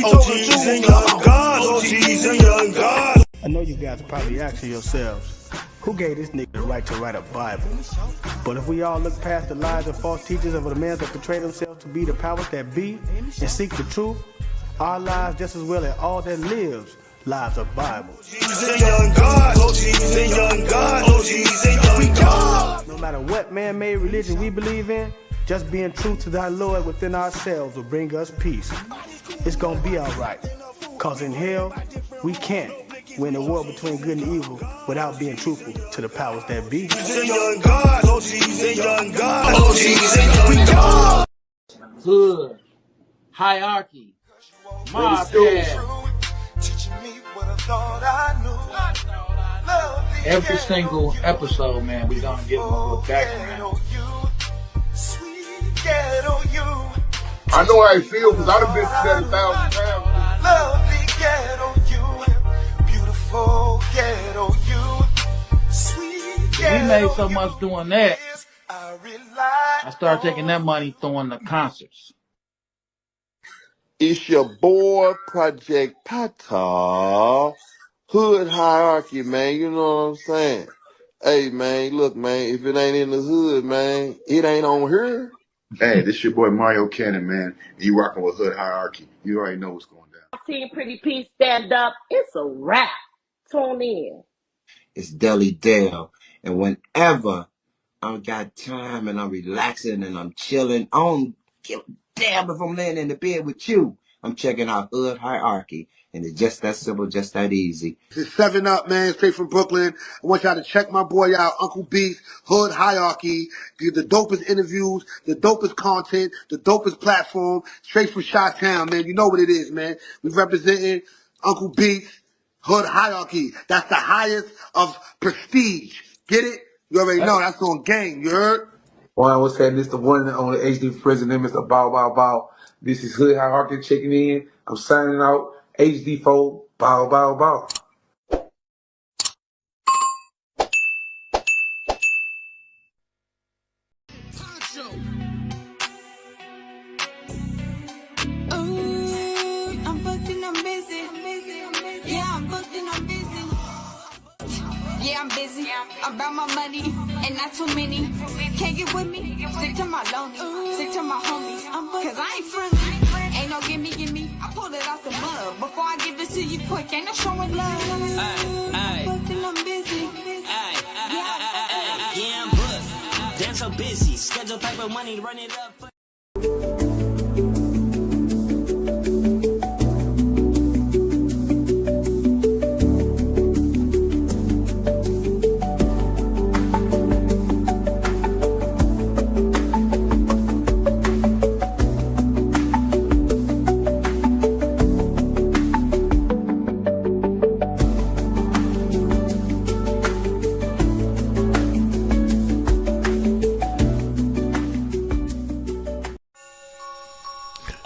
we talking to young gods, OGs and young gods. I know you guys are probably asking yourselves, who gave this nigga the right to write a Bible? But if we all look past the lies and false teachers of the men that portray themselves to be the powers that be and seek the truth, our lives just as well as all that lives lives are Bible. No matter what man-made religion we believe in, just being true to thy Lord within ourselves will bring us peace. It's gonna be alright, cause in hell, we can't win the war between good and evil without being truthful to the powers that be. Hood, hierarchy, mob every single episode, man, we're gonna give them a little background. I know how I feel because I've been through that 1,000 times. Lovely ghetto you, beautiful ghetto you, sweet ghetto. We made so much doing that. I started taking that money, throwing the concerts. It's your boy Project Pata, Hood Hierarchy, man. You know what I'm saying? Hey, man, look, man, if it ain't in the hood, man, it ain't on here. Hey, this your boy Mario Cannon, man. You rocking with Hood Hierarchy. You already know what's going down. Team Pretty P stand up. It's a wrap. Tune in. It's Deli Dale. And whenever I got time and I'm relaxing and I'm chilling, I don't give a damn if I'm laying in the bed with you. I'm checking out Hood Hierarchy. And it's just that simple, just that easy. It's 7 Up, man, straight from Brooklyn. I want y'all to check my boy out, Uncle Beast, Hood Hierarchy. Get the dopest interviews, the dopest content, the dopest platform, straight from Chi-Town, man. You know what it is, man. We representing Uncle Beast, Hood Hierarchy. That's the highest of prestige. Get it? You already know, that's on game, you heard? Well, I was saying this the one and only HD president, Mr. Bow Bow Bow. This is Hood Hierarchy checking in. I'm signing out. HD4, bow, bow, bow. I'm booked and I'm busy. Yeah, I'm booked and I'm busy. Yeah, I'm busy. I'm about my money and not too many. Can't get with me. Stick to my lonely. Stick to my homies. Cause I ain't friendly. Ain't no gimme. I pulled it out the mud. Before I give it to you quick, ain't no showing love. I'm booked and I'm busy. Yeah, I'm booked. Damn so busy. Schedule paper money, run it up.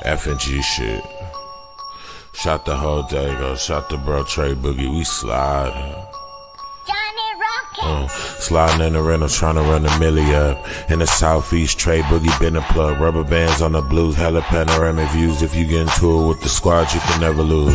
F&G shit. Shot the whole day, go. Shot the bro Trey Boogie. We sliding. Sliding in the rental, trying to run a milli up. In the southeast, Trey Boogie been a plug. Rubber bands on the blues, hella panoramic views. If you get into it with the squad, you can never lose.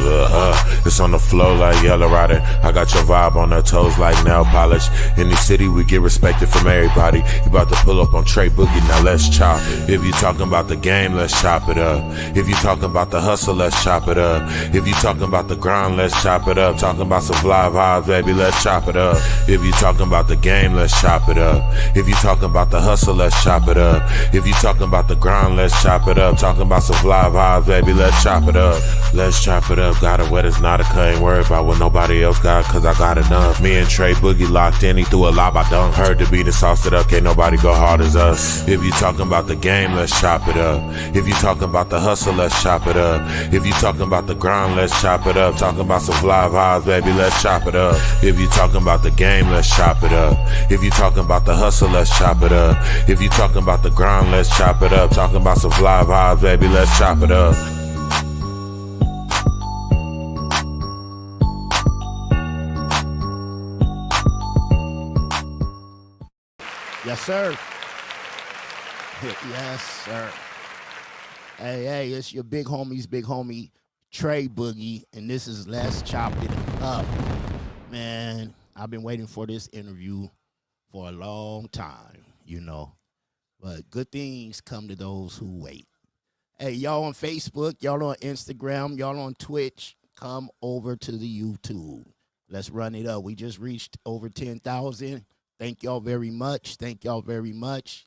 It's on the flow like Yellow Rider. I got your vibe on her toes like nail polish. In the city, we get respected from everybody. You about to pull up on Trey Boogie, now let's chop it. If you talking about the game, let's chop it up. If you talking about the hustle, let's chop it up. If you talking about the grind, let's chop it up. Talking about some fly vibes, baby, let's chop it up. If you talking about the game, let's chop it up. If you talking about the hustle, let's chop it up. If you talking about the grind, let's chop it up. Talking about some fly vibes, baby, let's chop it up. Let's chop it up. Got it wet, it's not a cut. Ain't worried about what nobody else got, cause I got enough. Me and Trey Boogie locked in, he threw a lob, I dunk. Heard the beat and sauced it up, can't nobody go hard as us. If you talking about the game, let's chop it up. If you talking about the hustle, let's chop it up. If you talking about the grind, let's chop it up. Talking about some fly vibes, baby, let's chop it up. If you talking about the game, let's chop it up. If you talking about the hustle, let's chop it up. If you talking about the grind, let's chop it up. Talking about some fly vibes, baby, let's chop it up. Yes, sir. Yes, sir. Hey, it's your big homie Trey Boogie, and this is Let's Chop It Up. Man, I've been waiting for this interview for a long time, but good things come to those who wait. Hey, y'all on Facebook, y'all on Instagram, y'all on Twitch, come over to the YouTube. Let's run it up. We just reached over 10,000. Thank y'all very much. Thank y'all very much.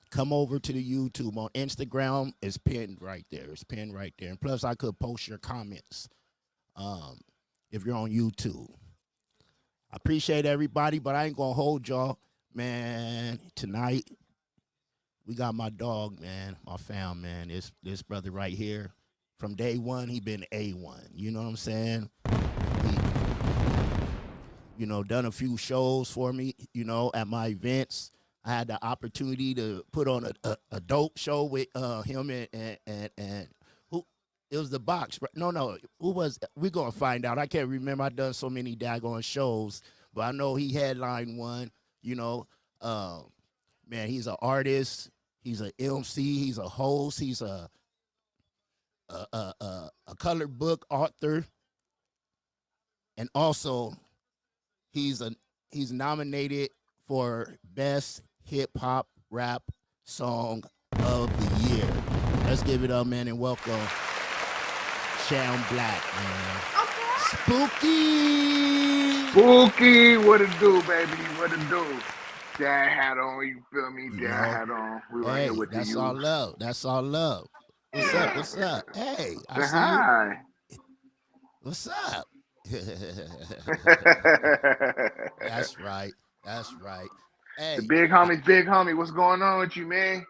Come over to the YouTube. On Instagram, it's pinned right there. It's pinned right there. And plus, I could post your comments if you're on YouTube. I appreciate everybody, but I ain't going to hold y'all. Man, tonight, we got my dog, man, my fam, man. This brother right here. From day one, he been A1. You know what I'm saying? He, done a few shows for me, at my events. I had the opportunity to put on a dope show with him and who, it was the Box. No, who was, we're going to find out. I can't remember. I've done so many daggone shows, but I know he headlined one, man, he's an artist. He's an MC. He's a host. He's a colored book author, and also he's nominated for Best Hip Hop Rap Song of the Year. Let's give it up, man, and welcome Sham Blak, man. Spooky, what it do, baby? What it do? Dad hat on, you feel me? Dad hat on. We right here with that's the all youth. love. That's all love. What's up? What's up? Hey, I see Hi. you. What's up? That's right. That's right. Hey, the big homie. What's going on with you, man?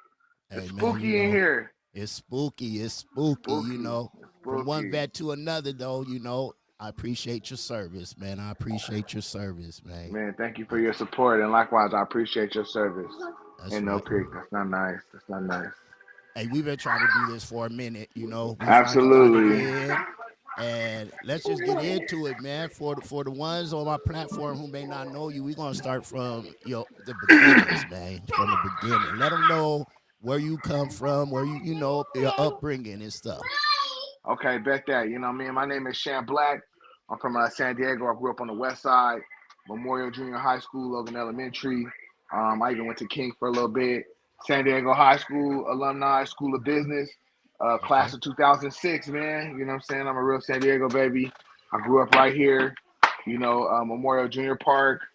It's spooky in here. It's spooky. It's spooky. From one vet to another, though, I appreciate your service, man. I appreciate your service, man. Man, thank you for your support, and likewise, I appreciate your service. That's and right. No Creek, that's not nice. That's not nice. Hey, we've been trying to do this for a minute, We Absolutely. finally got it in, and let's just get into it, man. For the ones on my platform who may not know you, we're gonna start from the beginnings, man. From the beginning, let them know where you come from, where your upbringing and stuff. Okay, bet that. My name is Sham Blak. I'm from San Diego. I grew up on the west side, Memorial Junior High School, Logan Elementary. I even went to King for a little bit. San Diego High School alumni, School of Business, class of 2006, man. You know what I'm saying? I'm a real San Diego baby. I grew up right here, Memorial Junior Park,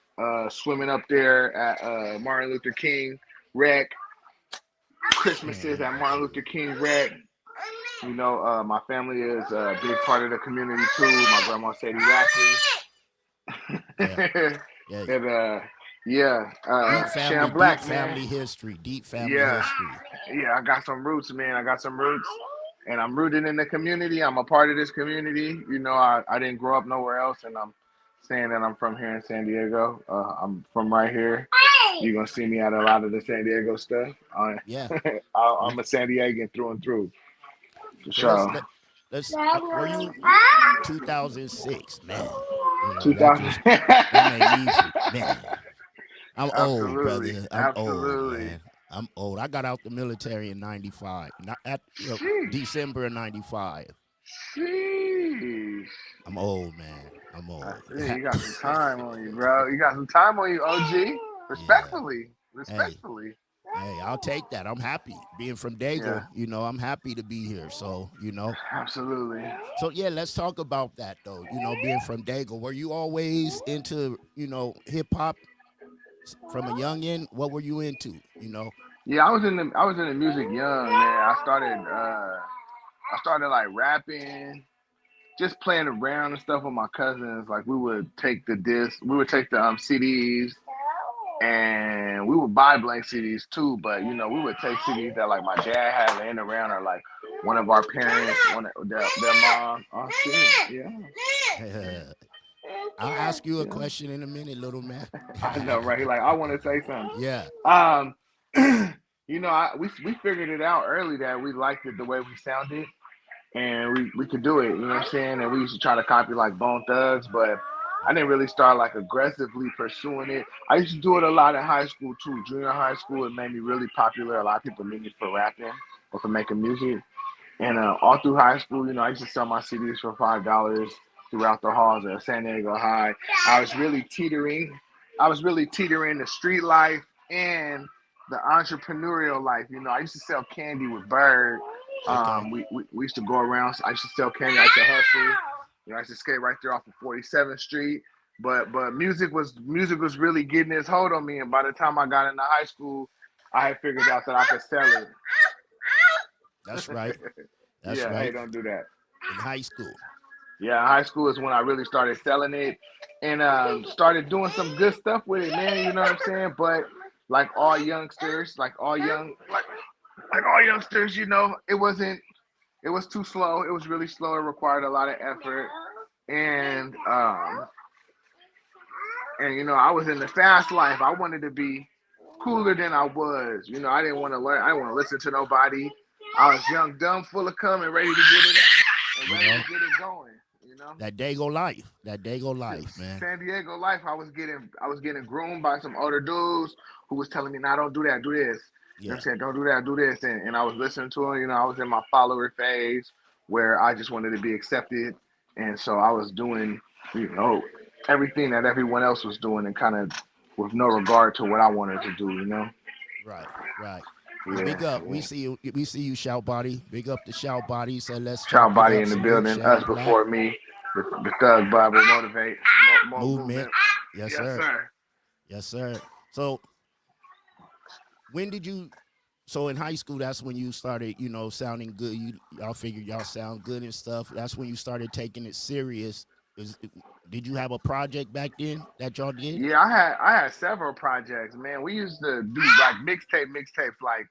swimming up there at Martin Luther King Rec. Christmases at Martin Luther King Rec. My family is a big part of the community too. My grandma Sadie Rackley. Sham Blak, deep family history. Yeah, I got some roots, man. I got some roots, and I'm rooted in the community. I'm a part of this community. I didn't grow up nowhere else, and I'm saying that I'm from here in San Diego. I'm from right here. You're gonna see me at a lot of the San Diego stuff. I'm a San Diegan through and through. So were you 2006, man? 2000. That made me, man. I'm Absolutely. old, brother. I'm Absolutely. old, man. I'm old. I got out the military in '95. Not at December of '95. Sheesh. I'm old, man. I'm old. You got some time on you, bro. You got some time on you, OG. Respectfully. Hey, I'll take that. I'm happy being from Dago. I'm happy to be here. So, Absolutely. So yeah, let's talk about that though. Being from Dago, were you always into hip hop from a young end? What were you into? Yeah, I was in the music young, man. I started like rapping, just playing around and stuff with my cousins. Like we would take the CDs. And we would buy blank CDs too, but we would take CDs that like my dad had laying around, or like one of our parents, their mom. Oh shit, yeah. I'll ask you a question in a minute, little man. I know, right? He like, I want to say something. Yeah. We figured it out early that we liked it the way we sounded, and we could do it. You know what I'm saying? And we used to try to copy like Bone Thugs, but I didn't really start like aggressively pursuing it. I used to do it a lot in high school too. Junior high school, it made me really popular. A lot of people knew me for rapping or for making music. And all through high school, I used to sell my CDs for $5 throughout the halls of San Diego High. I was really teetering. The street life and the entrepreneurial life. I used to sell candy with Bird. Okay. We used to go around. I used to sell candy. I used to hustle. I used to skate right there off of 47th Street. But music was really getting its hold on me. And by the time I got into high school, I had figured out that I could sell it. That's right. That's Yeah, right. hey, don't do that. In high school. Yeah, high school is when I really started selling it and started doing some good stuff with it, man. You know what I'm saying? But like all youngsters, like all youngsters, it was too slow. It was really slow. It required a lot of effort. And I was in the fast life. I wanted to be cooler than I was. I didn't want to learn. I didn't want to listen to nobody. I was young, dumb, full of cum, and ready to get it going. That Dago life, man. San Diego life. I was getting groomed by some older dudes who was telling me, "Nah, don't do that, do this." You know what I'm saying? Don't do that, do this. And I was listening to them. I was in my follower phase where I just wanted to be accepted, and so I was doing, everything that everyone else was doing, and kind of with no regard to what I wanted to do. Right. Yeah, Big up. yeah. We see you, Shout Body. Big up the Shout Body. So let's Shout Body up in the some building. Sham Us Blak before me. The Thug Bible Motivate movement. Yes, sir. Yes, sir. So when did you? So in high school, that's when you started, sounding good. Y'all figured y'all sound good and stuff. That's when you started taking it serious. Did you have a project back then that y'all did? Yeah, I had several projects, man. We used to do like mixtapes, like,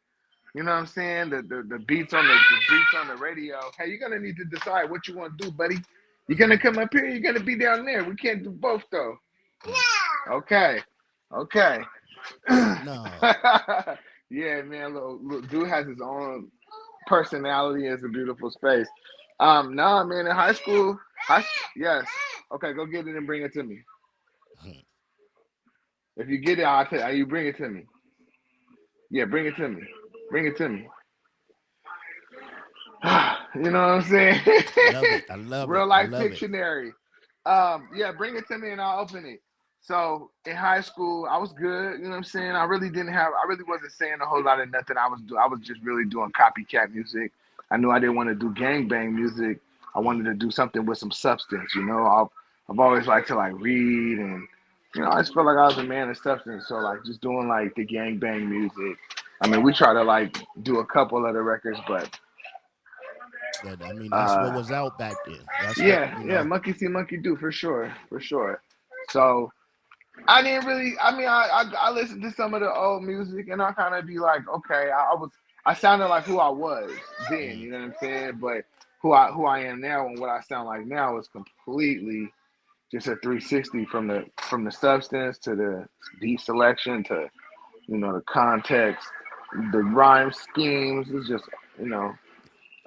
you know what I'm saying? The beats on the radio. Hey, you're gonna need to decide what you want to do, buddy. You're gonna come up here, you're gonna be down there. We can't do both though. No. Okay. No. Yeah, man. Little dude has his own personality. It's a beautiful space. Nah, man. In high school, yes. Okay, go get it and bring it to me. If you get it, I'll tell you. Bring it to me. Yeah, bring it to me. Bring it to me. You know what I'm saying? I love it. Real life Pictionary. Yeah, bring it to me and I'll open it. So in high school, I was good. You know what I'm saying? I really wasn't saying a whole lot of nothing. I was just really doing copycat music. I knew I didn't want to do gangbang music. I wanted to do something with some substance. I've always liked to like read and I just felt like I was a man of substance. So like just doing like the gangbang music. I mean, we try to like do a couple of the records, but that's what was out back then. Yeah, monkey see, monkey do, for sure. So I didn't really. I mean, I listened to some of the old music, and I kind of be like, okay, I sounded like who I was then. You know what I'm saying? But who I am now and what I sound like now is completely just a 360 from the substance to the beat selection to the context, the rhyme schemes. It's just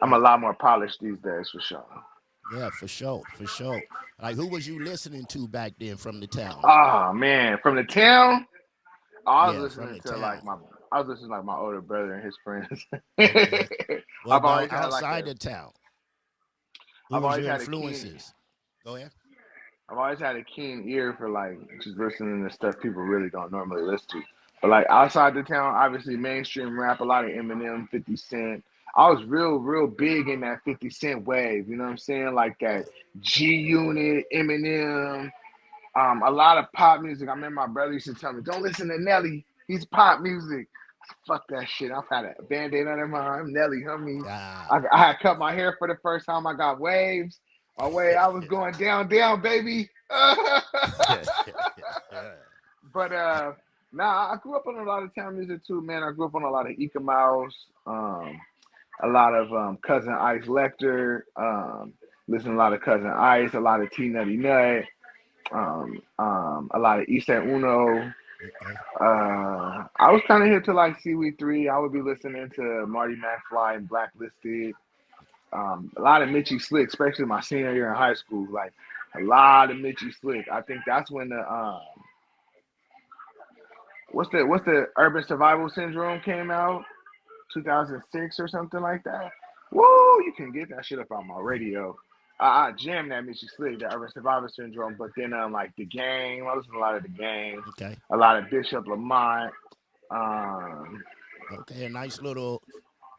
I'm a lot more polished these days, for sure. Yeah, for sure. Like, who was you listening to back then from the town? Oh man, from the town, I was listening to my older brother and his friends. Okay. What I've always about had outside the town? Who was your influences? Go ahead. I've always had a keen ear for like just listening to stuff people really don't normally listen to. But like outside the town, obviously mainstream rap, a lot of Eminem, 50 Cent. I was real big in that 50 Cent wave, you know what I'm saying? Like that G Unit, Eminem, a lot of pop music. I remember my brother used to tell me, don't listen to Nelly, he's pop music. Fuck that shit. I've had a Band-Aid under my arm, Nelly, homie. I had cut my hair for the first time. I got waves. Oh wait, I was going down, baby. But I grew up on a lot of town music too, man. I grew up on a lot of Eka Mouse, a lot of Cousin Ice Lecter, listen to a lot of Cousin Ice, a lot of T Nutty Nut, a lot of East Uno. I was kind of hip to like CW3. I would be listening to Marty McFly and Blacklisted. A lot of Mitchie Slick, especially my senior year in high school. Like a lot of Mitchie Slick. I think that's when the what's the Urban Survival Syndrome came out, 2006 or something like that. Woo, you can get that shit up on my radio. I jam that Missy Slick, that Urban Survivor Syndrome, but then like The Game, I listen to a lot of The Game, Okay. a lot of Bishop Lamont, um, Okay, a nice little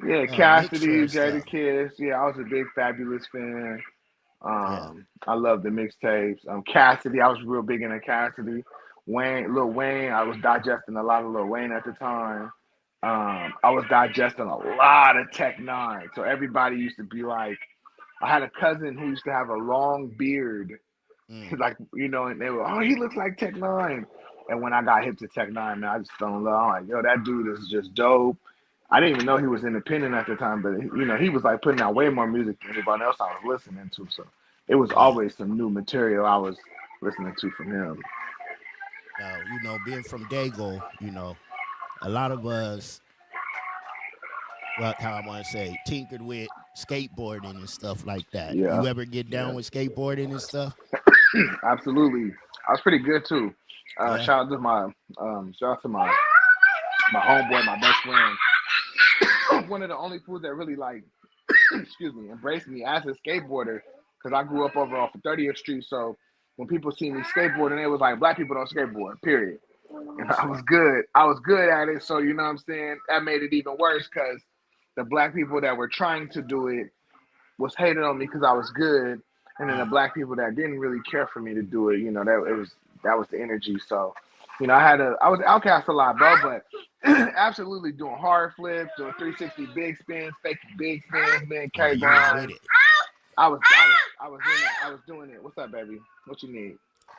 yeah, mixture Cassidy, of Jada stuff. Kiss. Yeah, I was a big Fabulous fan. Yeah. I love the mixtapes. Cassidy, I was real big into Cassidy. Lil Wayne, I was digesting a lot of Lil Wayne at the time. I was digesting a lot of Tech Nine. So everybody used to be like, I had a cousin who used to have a long beard, Mm. like and they were, oh, he looks like Tech Nine. And when I got hip to Tech Nine, man, I just fell in love. I'm like, yo, that dude is just dope. I didn't even know he was independent at the time, but he was like putting out way more music than anybody else I was listening to. So it was Yeah. always some new material I was listening to from him. Now, being from Dago, a lot of us, how I want to say, tinkered with skateboarding and stuff like that. Yeah, You ever get down with skateboarding and stuff? absolutely. I was pretty good too. Yeah. Shout out to my homeboy, my best friend. One of the only fools that really embraced me as a skateboarder, because I grew up over off of 30th Street. So when people see me skateboarding, it was like black people don't skateboard, period. And I was good. I was good at it. So you know what I'm saying? That made it even worse because the black people that were trying to do it was hated on me because I was good. And then the black people that didn't really care for me to do it, that was the energy. So, I was outcast a lot, bro, but absolutely doing hard flips, doing 360 big spins, fake big spins, man, Oh, K you was Brown. with it. I was doing it. What's up, baby? What you need?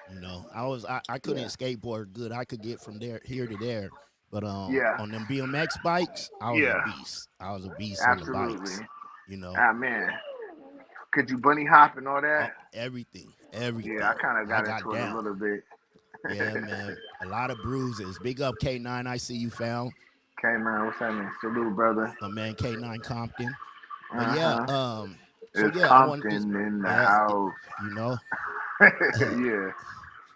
I couldn't skateboard good. I could get from here to there. But Yeah. on them BMX bikes, I was a beast. I was a beast on the Absolutely. bikes. Ah, man. Could you bunny hop and all that? Everything. Yeah, I kind of got into down. it a little bit. Yeah, man. A lot of bruises. Big up K9. I see you found. K9, what's happening? Salute, brother. My man K9 Compton. But it's I wanted Compton to, in the house. Yeah.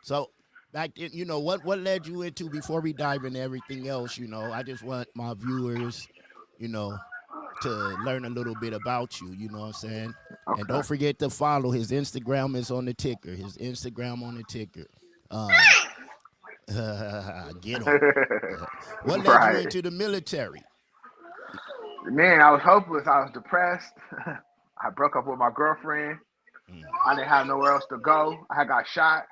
So back then, what led you into, before we dive into everything else, I just want my viewers, to learn a little bit about you, you know what I'm saying? Okay. And don't forget to follow. His Instagram is on the ticker. Get him. What led you into the military? Man, I was hopeless. I was depressed. I broke up with my girlfriend. I didn't have nowhere else to go. I had got shot.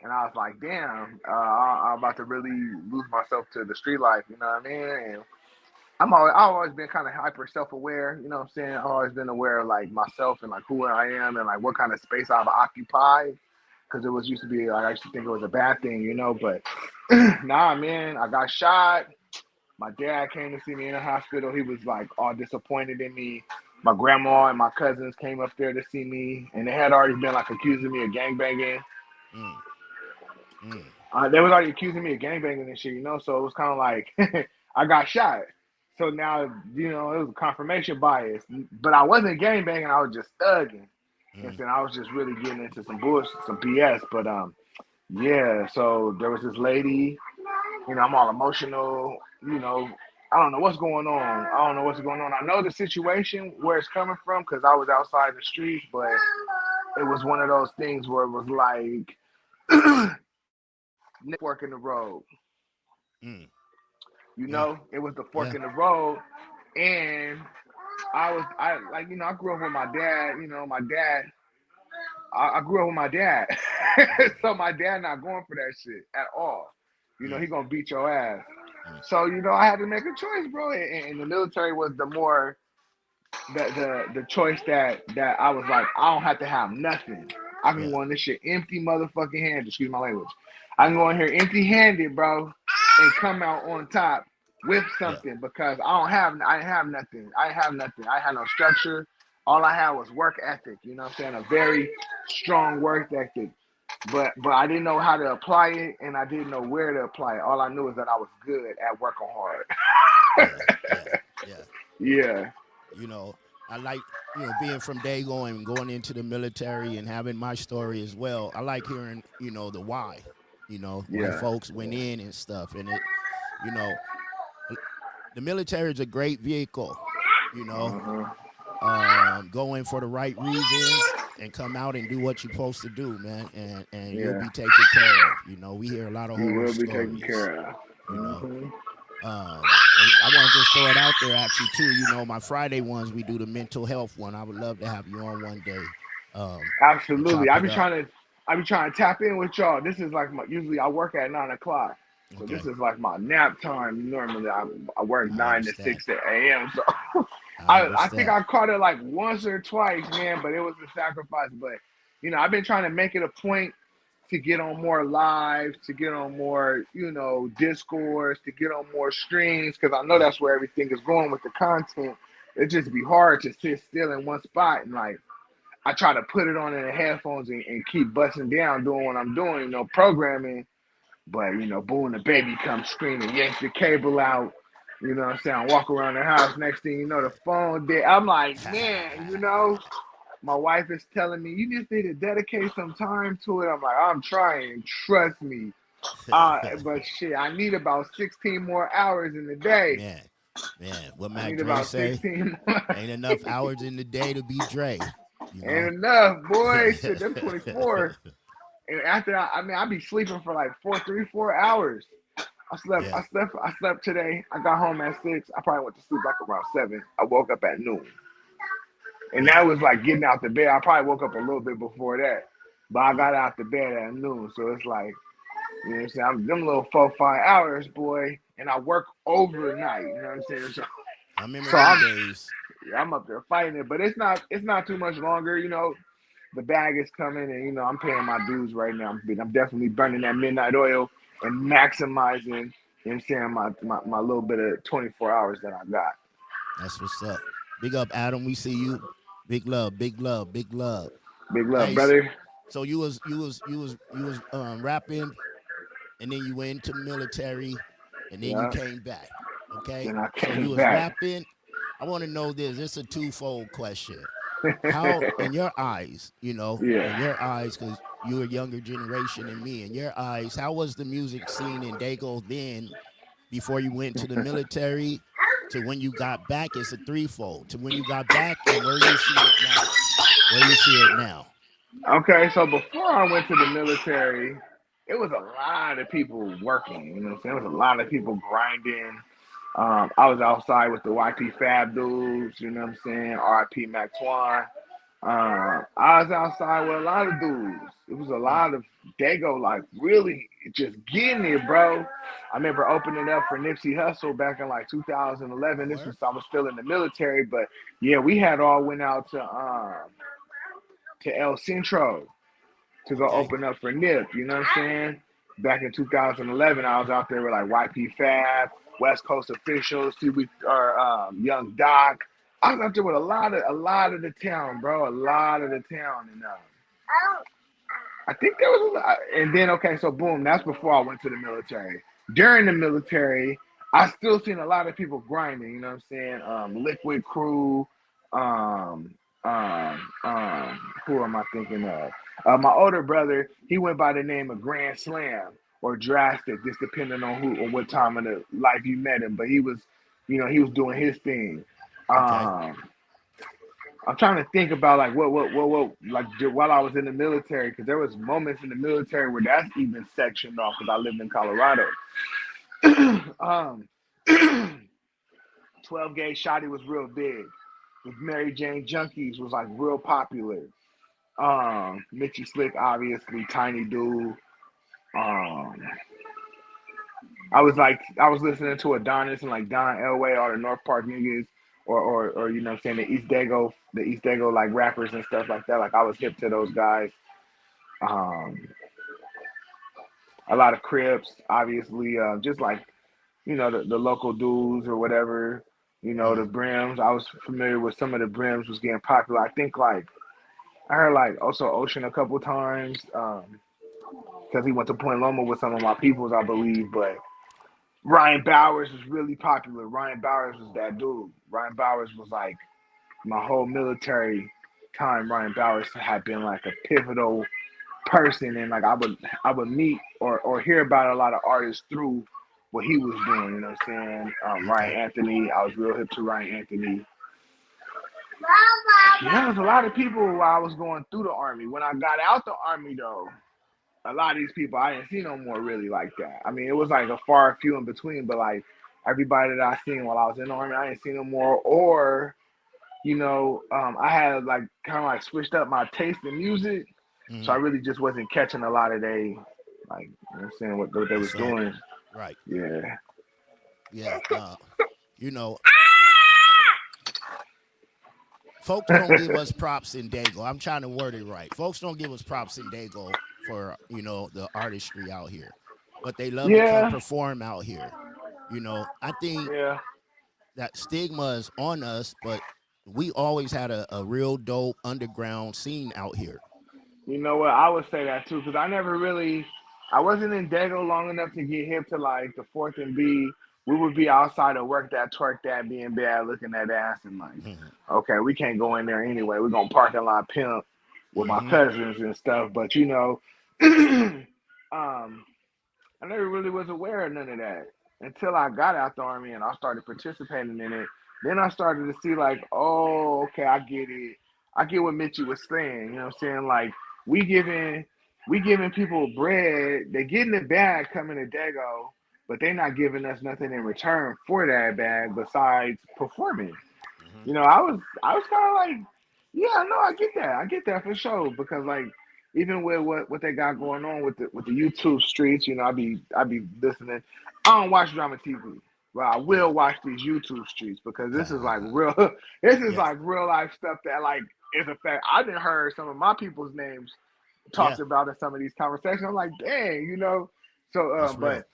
And I was like, damn, I'm about to really lose myself to the street life, you know what I mean? And I've always been kind of hyper self-aware, you know what I'm saying? I've always been aware of like myself and like who I am and like what kind of space I've occupied. Because it used to be like, I used to think it was a bad thing, but nah, man, I got shot. My dad came to see me in the hospital. He was like all disappointed in me. My grandma and my cousins came up there to see me, and they had already been like accusing me of gangbanging. They was already accusing me of gangbanging and shit, so it was kind of like I got shot. So now, it was a confirmation bias. But I wasn't gangbanging, I was just thugging. And then I was just really getting into some bullshit, some BS. But yeah, so there was this lady, I'm all emotional, I don't know what's going on. I know the situation where it's coming from because I was outside the streets, but it was one of those things where it was like fork in the road. It was the fork in the road, and I grew up with my dad. I grew up with my dad, so my dad not going for that shit at all. He gonna beat your ass. So I had to make a choice, bro. And the military was the choice that I was like, I don't have to have nothing. I can go in this shit empty motherfucking handed. Excuse my language. I can go in here empty handed, bro, and come out on top with something because I didn't have nothing. I had no structure. All I had was work ethic. You know what I'm saying? A very strong work ethic. But I didn't know how to apply it, and I didn't know where to apply it. All I knew is that I was good at working hard. Yeah. I like, being from Dago and going into the military and having my story as well. I like hearing, the why, why folks went in and stuff. And the military is a great vehicle, go in for the right reasons and come out and do what you're supposed to do, man, and you'll Yeah, be taken care of. You know, we hear a lot of you horror will be taken stories, care of. you know. Mm-hmm. And I want to just throw it out there actually too. You know, my Friday ones, we do the mental health one. I would love to have you on one day. And Absolutely. chop it up. I be trying to tap in with y'all. This is like usually I work at 9 o'clock. So Okay. this is like my nap time. Normally I work I 9 to understand. 6 a.m. So I I think understand. I caught it like once or twice, man, but it was a sacrifice. But I've been trying to make it a point to get on more lives, to get on more, discourse, to get on more streams, because I know Yeah. that's where everything is going with the content. It just be hard to sit still in one spot and like I try to put it on in the headphones and keep busting down doing what I'm doing, programming. But, boom, the baby comes screaming, yank the cable out. You know what I'm saying? I walk around the house. Next thing you know, the phone dead. I'm like, man, my wife is telling me, you just need to dedicate some time to it. I'm like, I'm trying. Trust me. But shit, I need about 16 more hours in the day. Man, what I Mac need Dre about say? 16 more. Ain't enough hours in the day to be Dre. You know. Ain't enough, boy. Shit, them 24. And after I be sleeping for like 4 hours. Yeah. I slept today. I got home at 6. I probably went to sleep like around 7. I woke up at noon. And Yeah. that was like getting out the bed. I probably woke up a little bit before that. But I got out the bed at noon. So it's like, you know what I'm saying? I'm them little 4 5 hours, boy. And I work overnight. You know what I'm saying? I remember So them days. I'm up there fighting it. But it's not too much longer, The bag is coming and I'm paying my dues right now. I'm definitely burning that midnight oil and maximizing, you know what I'm saying, my little bit of 24 hours that I got. That's what's up. Big up, Adam. We see you. Big love, big love, big love. Big love, Hey, brother. so you was rapping, and then you went into the military, and then you Yeah. came back. Okay, Then I so you came was back. rapping. I want to know this. It's a twofold question. How, in your eyes, in Yeah. your eyes, because you're a younger generation than me, in your eyes, how was the music scene in Dago then before you went to the military to when you got back? It's a threefold. To when you got back and where you see it now. Where you see it now. Okay, so before I went to the military, it was a lot of people working. You know what I'm saying? It was a lot of people grinding. I was outside with the YP Fab dudes. You know what I'm saying? RIP Mac Twan. I was outside with a lot of dudes. It was a lot of Dago, like really just getting it, bro. I remember opening up for Nipsey Hussle back in like 2011. This was I was still in the military, but yeah, we had all went out to El Centro to go Okay. open up for Nip. You know what I'm saying? Back in 2011, I was out there with like YP Fab, West Coast officials, Young Doc. I was out there with a lot of the town, bro. A lot of the town, and I think there was a lot. And then okay, so boom, that's before I went to the military. During the military, I still seen a lot of people grinding. You know what I'm saying? Liquid Crew. Um, who am I thinking of? My older brother, he went by the name of Grand Slam or Drastic, just depending on who or what time of the life you met him. But he was, he was doing his thing. Okay. I'm trying to think about like what like while I was in the military, because there was moments in the military where that's even sectioned off because I lived in Colorado. 12 Gauge Shotty was real big. The Mary Jane Junkies was like real popular. Mitchie Slick, obviously, Tiny Dude. I was listening to Adonis and like Don Elway, all the North Park niggas, or you know what I'm saying, the East Dago like rappers and stuff like that. Like I was hip to those guys. A lot of Crips, obviously, just like the local dudes or whatever. The Brims. I was familiar with some of the Brims was getting popular. I think like I heard like also Ocean a couple times because he went to Point Loma with some of my peoples, I believe. But Ryan Bowers was really popular. Ryan Bowers was that dude. Ryan Bowers was like my whole military time. Ryan Bowers had been like a pivotal person, and like I would meet or hear about a lot of artists through what he was doing. You know what I'm saying? Okay. Ryan Anthony. I was real hip to Ryan Anthony. There was a lot of people while I was going through the army. When I got out the army, though, a lot of these people I didn't see no more really like that. I mean, it was like a far few in between, but like everybody that I seen while I was in the army, I didn't see no more. Or I had like kind of like switched up my taste in music, so I really just wasn't catching a lot of they like what they was doing. Right. Yeah. Yeah. Folks don't give us props in Dago. I'm trying to word it right. Folks don't give us props in Dago for, the artistry out here. But they love to come perform out here. I think that stigma is on us, but we always had a real dope underground scene out here. You know what? I would say that too, because I wasn't in Dago long enough to get hip to like the Fourth and B. We would be outside of work that, twerk that, being bad, looking at ass, and like, okay, we can't go in there anyway. We're gonna parking lot pimp with my cousins and stuff. But I never really was aware of none of that until I got out the army and I started participating in it. Then I started to see like, oh, okay, I get it. I get what Mitchie was saying. You know what I'm saying? Like we giving people bread. They getting the bag coming to Dago, but they not giving us nothing in return for that bag besides performing. I was kind of like, yeah, no, I get that for sure, because like even with what they got going on with the YouTube streets, I be listening. I don't watch drama TV, but I will watch these YouTube streets because this is like real. This is like real life stuff that like is a fact. I didn't heard some of my people's names talked about in some of these conversations. I'm like, dang, So, but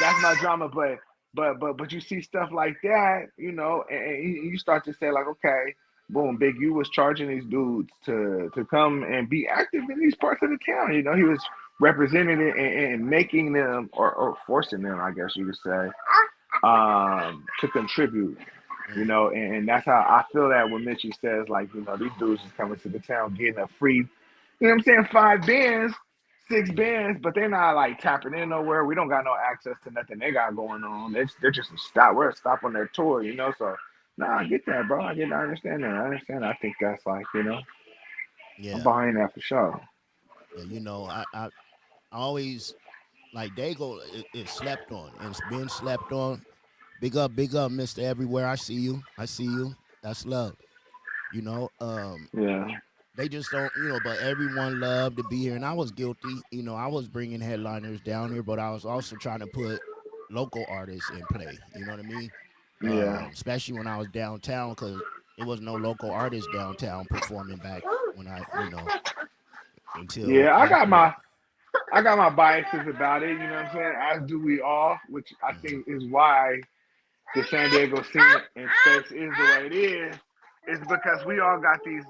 that's not drama. But you see stuff like that, and you start to say like, okay, boom, Big U was charging these dudes to come and be active in these parts of the town. He was representing it and making them or forcing them, I guess you could say, to contribute. And that's how I feel that when Mitchie says like, these dudes is coming to the town getting a free, 5 bands, 6 bands, but they're not like tapping in nowhere. We don't got no access to nothing they got going on. They're just a stop. We're a stop on their tour, So I get that, bro. I understand that. I think that's like, I'm behind that for sure. Yeah, I always like Dago is slept on and it's been slept on. Big up, Mr. Everywhere. I see you. That's love. Yeah. They just don't, but everyone loved to be here. And I was guilty. I was bringing headliners down here, but I was also trying to put local artists in play. You know what I mean? Yeah. Especially when I was downtown, because there was no local artists downtown performing back when I, until. Yeah, I got my biases about it, you know what I'm saying? As do we all, which I think is why the San Diego scene and space is the way it is. It's because we all got these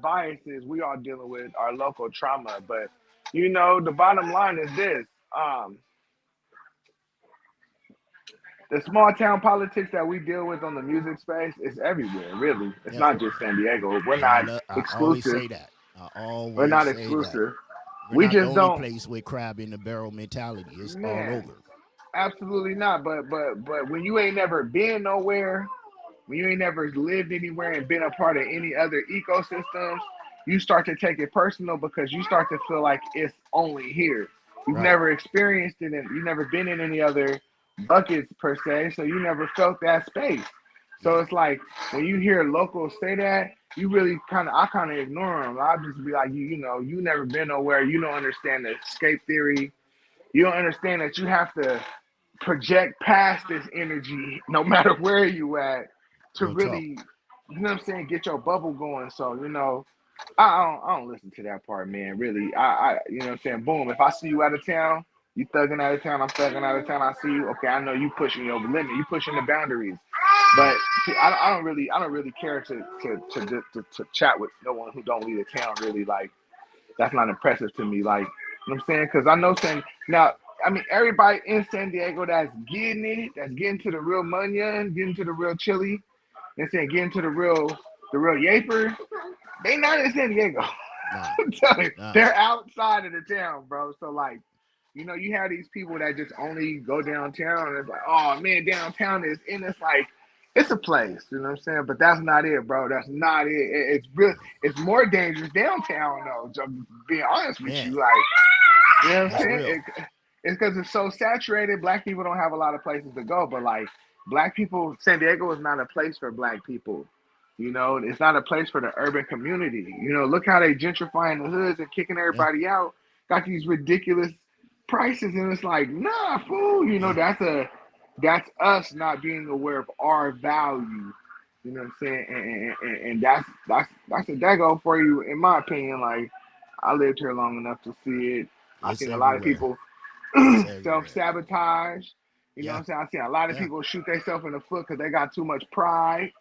biases. We all dealing with our local trauma. But the bottom line is this. The small town politics that we deal with on the music space is everywhere, really. It's not just San Diego. We're not exclusive. I always say that. We're not exclusive. We're just not the only place with crab in the barrel mentality. It's all over. Absolutely not. But when you ain't never been nowhere, when you ain't never lived anywhere and been a part of any other ecosystems, you start to take it personal because you start to feel like it's only here. You've never experienced it, and you've never been in any other buckets per se, so you never felt that space. So it's like when you hear locals say that, you really I kind of ignore them. I'll just be like, you never been nowhere. You don't understand the escape theory. You don't understand that you have to project past this energy, no matter where you at, to really, you know what I'm saying, get your bubble going. So I don't listen to that part, man. Really, I you know what I'm saying. Boom. If I see you out of town, you thugging out of town, I'm thugging out of town. I see you. Okay, I know you pushing your limit. You pushing the boundaries. But I don't really care to chat with no one who don't leave the town. Really, like that's not impressive to me. Like you know what I'm saying, because I know now. I mean, everybody in San Diego that's getting it, that's getting to the real munyon, getting to the real chili, and saying getting to the real yaper, they not in San Diego. I'm telling you, they're outside of the town, bro. So like, you have these people that just only go downtown, and it's like, oh man, downtown is, and it's like, It's a place, you know what I'm saying? But that's not it, bro. That's not it. It's real. It's more dangerous downtown, though. Just being honest with Man, you, like, you know what I'm that's saying? real. It's because it's so saturated. Black people don't have a lot of places to go, but like, black people, San Diego is not a place for black people. You know, it's not a place for the urban community. You know, look how they gentrifying the hoods and kicking Yeah, everybody out. Got these ridiculous prices, and it's like, nah, fool. You know, yeah, that's us not being aware of our value. You know what I'm saying? And that's a dago for you, in my opinion. Like, I lived here long enough to see it. I it's seen a lot of everywhere. people It's self everywhere. sabotage. You know what Yeah, I'm saying? I see a lot of yeah. people shoot themselves in the foot because they got too much pride.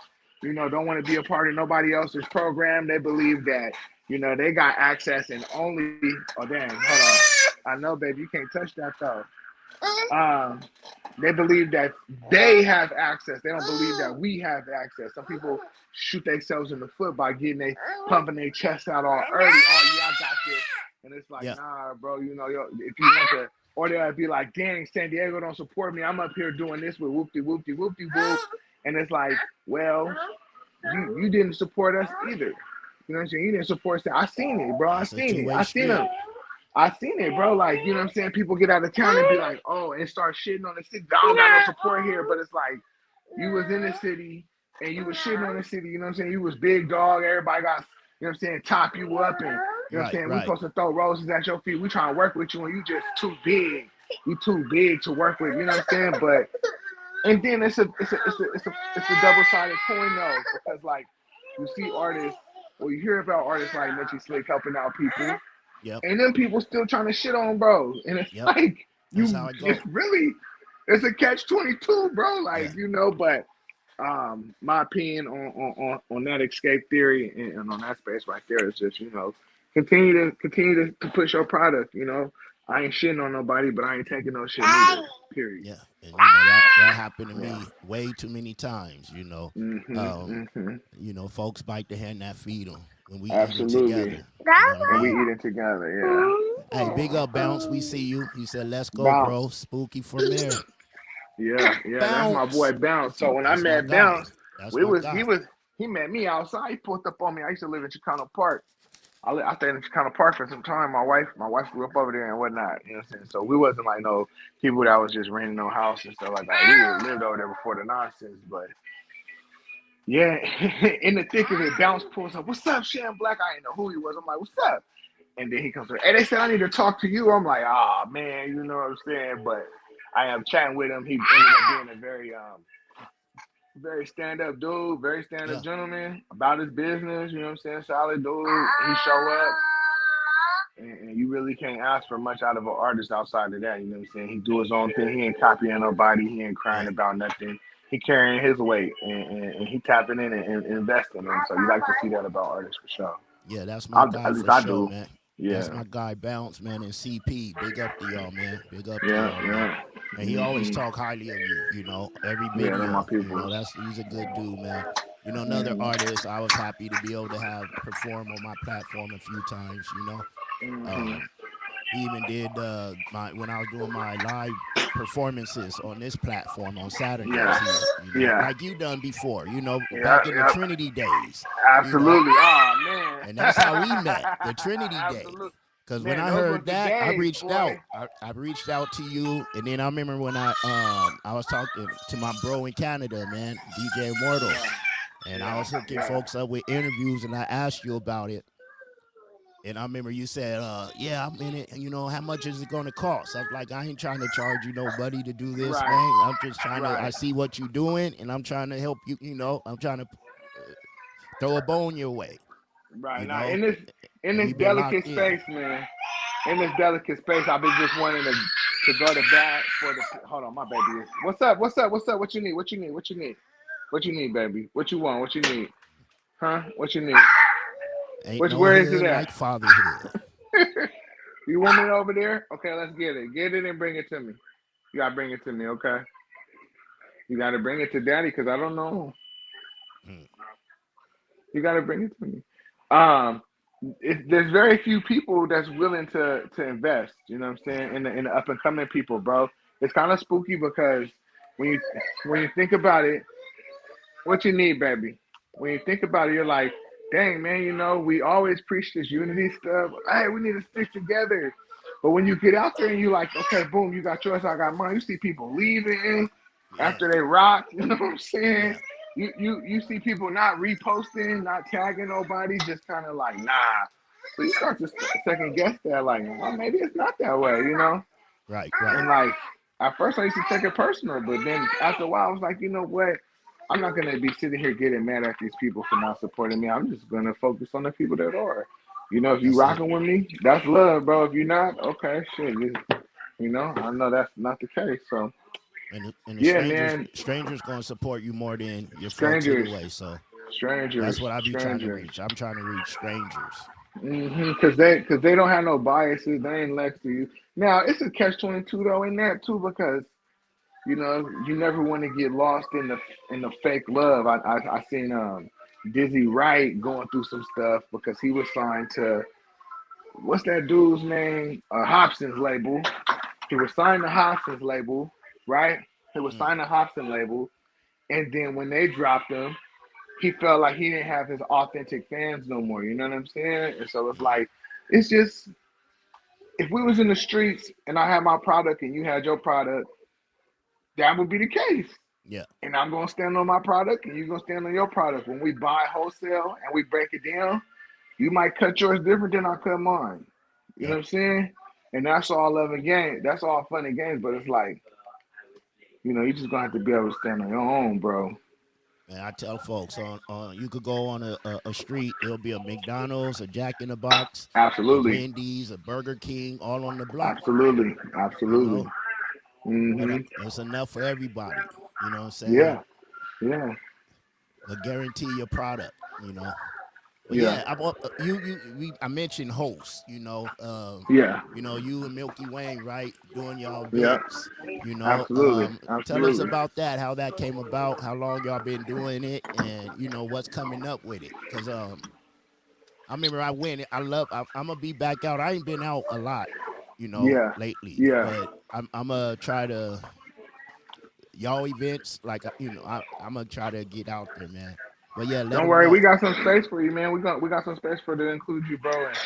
You know, don't want to be a part of nobody else's program. They believe that, you know, they got access and only. Oh, dang, hold on. I know, baby, you can't touch that though. Um, they believe that they have access. They don't believe that we have access. Some people shoot themselves in the foot by getting they pumping their chest out all early. Oh yeah, I got this. And it's like, Yeah, nah, bro. You know, if you want to, or they'll be like, dang, San Diego don't support me. I'm up here doing this with whoopty whoopty whoopty whoop. And it's like, well, you didn't support us either. You know what I'm saying? You didn't support us. I seen it, bro. I it's a seen it. two-way I seen them. street. I seen it, bro. Like, you know what I'm saying? People get out of town and be like, oh, and start shitting on the city. I don't got no support here. But it's like, you was in the city and you was shitting on the city. You know what I'm saying? You was big dog. Everybody got, you know what I'm saying, top you up. And, you know what I'm Right, saying? We right. supposed to throw roses at your feet. We trying to work with you and you just too big. You too big to work with. You know what I'm saying? But, and then it's a double-sided coin though. Because like, you see artists, or you hear about artists like Mitchie Slick helping out people. Yep, And then people still trying to shit on bro. And it's yep. like, That's how it it's go. really, it's a catch 22, bro. Yeah, Like, you know, but my opinion on that escape theory and on that space right there is just, you know, continue to push your product, you know. I ain't shitting on nobody, but I ain't taking no shit neither. Period. yeah. And you know that happened to Yeah. me way too many times. Mm-hmm. Mm-hmm. You know, folks bite the hand that feed them when we eating Absolutely. together. You know what I And we mean? eating together, Hey, big up, yeah. Bounce. We see you. He said, "Let's go, Bounce. bro." Spooky from there. Yeah, that's my boy Bounce. Bounce. So when I That's my met guy. Bounce, That's my guy. he met me outside. He pulled up on me. I used to live in Chicano Park. I stayed in Chicano Park for some time. My wife grew up over there and whatnot. You know what I'm saying? So we wasn't like no people that was just renting no house and stuff like that. We lived over there before the nonsense. But yeah, in the thick of it, Bounce pulls up. What's up, Sham Black? I didn't know who he was. I'm like, what's up? And then he comes over. Hey, they said I need to talk to you. I'm like, ah, man, you know what I'm saying? But I am chatting with him. He ended up being a very stand-up dude, very stand-up Yeah, gentleman about his business. You know what I'm saying? Solid dude. He show up, and you really can't ask for much out of an artist outside of that. You know what I'm saying? He do his own thing. He ain't copying nobody. He ain't crying yeah, about nothing. He carrying his weight, and he tapping in and investing in. So you like to see that about artists for sure. yeah. That's my guy At least for I sure, do. man. That's Yeah, my guy, Bounce, man, and CP. Big up to y'all, man. Big up to yeah, y'all, man. yeah. And he always Hmm. talk highly of you. You know, every Yeah, they're my video. You know, peoples. he's a good dude, man. You know, another Hmm. artist I was happy to be able to have perform on my platform a few times. Hmm. Um, he even did my when I was doing my live performances on this platform on Saturdays. Yeah, yeah, Like you done before. yeah, Back in the yeah. Trinity days. You know, Absolutely. Oh and man. that's how we met, the Trinity days. Absolutely. Because when Man, I those was heard the that, I days, reached out. boy. I reached out to you, and then I remember when I was talking to my bro in Canada, man, DJ Immortal, Yeah, and I yeah, was hooking yeah. folks up with interviews, and I asked you about it. And I remember you said, yeah, I'm in it. And, how much is it going to cost? I was like, I ain't trying to charge you nobody to do this, Right, man. I'm just trying to, I right, see what you're doing, and I'm trying to help you, I'm trying to throw a bone your way, right. you Now know? in And this we've been delicate locked in. space, man. In this delicate space, I've been just wanting to go to bat for the. Hold on, my baby is. What's up? What's up? What's up? What you need? What you need? What you need? What you need, baby? What you want? What you need? Huh? What you need? Ain't Which no where is it hood at? like fatherhood. You want it over there? Okay, let's get it. Get it and bring it to me. You gotta bring it to me, okay? You gotta bring it to daddy because I don't know. Hmm. You gotta bring it to me. Um, there's very few people that's willing to invest. You know what I'm saying in the up and coming people, bro. It's kind of spooky because when you when you think about it, What you need, baby? When you think about it, you're like, dang, man, we always preach this unity stuff. Hey, we need to stick together. But when you get out there and you like, okay, boom, you got yours, I got mine. You see people leaving Yeah. after they rock. You know what I'm saying? Yeah. You see people not reposting, not tagging nobody, just kind of like, nah. So you start to second guess that, like, well, maybe it's not that way. Right. And like at first I used to take it personal, but then after a while I was like, you know what? I'm not gonna be sitting here getting mad at these people for not supporting me. I'm just gonna focus on the people that are. If you That's it. rocking with me, that's love, bro. If you're not, okay, shit. I know that's not the case. So And the yeah, strangers man. strangers gonna support you more than your folks Strangers, anyway. So strangers, that's what I be trying to strangers. reach. I'm trying to reach strangers. Cause they don't have no biases. They ain't next to you. Now it's a catch-22 though in that too because you never want to get lost in the fake love. I seen Dizzy Wright going through some stuff because he was signed to what's that dude's name? Hobson's label. He was signed to Hobson's label, right? He was Mm. signed to Hobson label, and then when they dropped him, he felt like he didn't have his authentic fans no more. You know what I'm saying? And so it's Yeah. like, it's just if we was in the streets and I had my product and you had your product, that would be the case. Yeah. And I'm gonna stand on my product, and you're gonna stand on your product. When we buy wholesale and we break it down, you might cut yours different than I cut mine. You know Yep. what I'm saying? And that's all love and game. That's all fun and games. But it's like, you just gonna have to be able to stand on your own, bro. And I tell folks on you could go on a street, it'll be a McDonald's, a Jack in the Box, a Absolutely, Wendy's, a Burger King, all on the block. absolutely, You absolutely. know, but Hmm. it's enough for everybody. You know what I'm saying? Yeah, yeah, But guarantee your product. But yeah, yeah, I mentioned hosts. yeah, You and Milky Way, right, doing y'all yeah. events. Absolutely, Tell us absolutely. about that, how that came about, how long y'all been doing it, and what's coming up with it. Cause I remember I went. I'm gonna be back out. I ain't been out a lot, Yeah, lately, yeah. but I'm gonna try to y'all events like I'm gonna try to get out there, man. But yeah, let Don't them worry, we know. got some space for you, man. We got some space for to include you, bro. And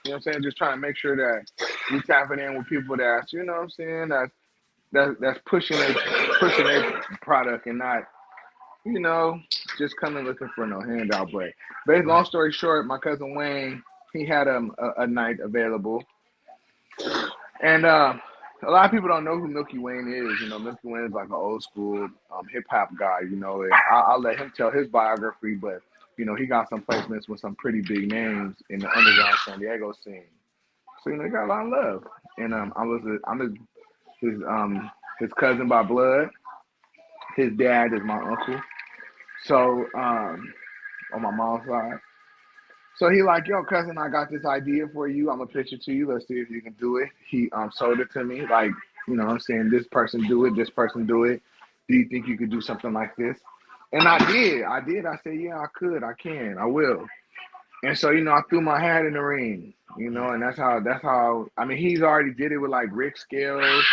you know what I'm saying? Just trying to make sure that we tapping in with people that's, you know what I'm saying, that's pushing their product and not, you know, just coming looking for no handout. But long Right. story short, my cousin Wayne, he had a night available. And a lot of people don't know who Milky Wayne is. Milky Wayne is like an old school hip hop guy. And I'll let him tell his biography, but he got some placements with some pretty big names in the underground San Diego scene. So he got a lot of love. And Mhm. I'm his cousin by blood. His dad is my uncle. So on my mom's side. So he like, yo, cousin, I got this idea for you. I'm gonna pitch it to you. Let's see if you can do it. He sold it to me, like, what I'm saying, this person do it, this person do it. Do you think you could do something like this? And I did. I said, yeah, I could, I can, I will. And so, I threw my hat in the ring, Mm. and that's how I mean he's already did it with like Rick Scales,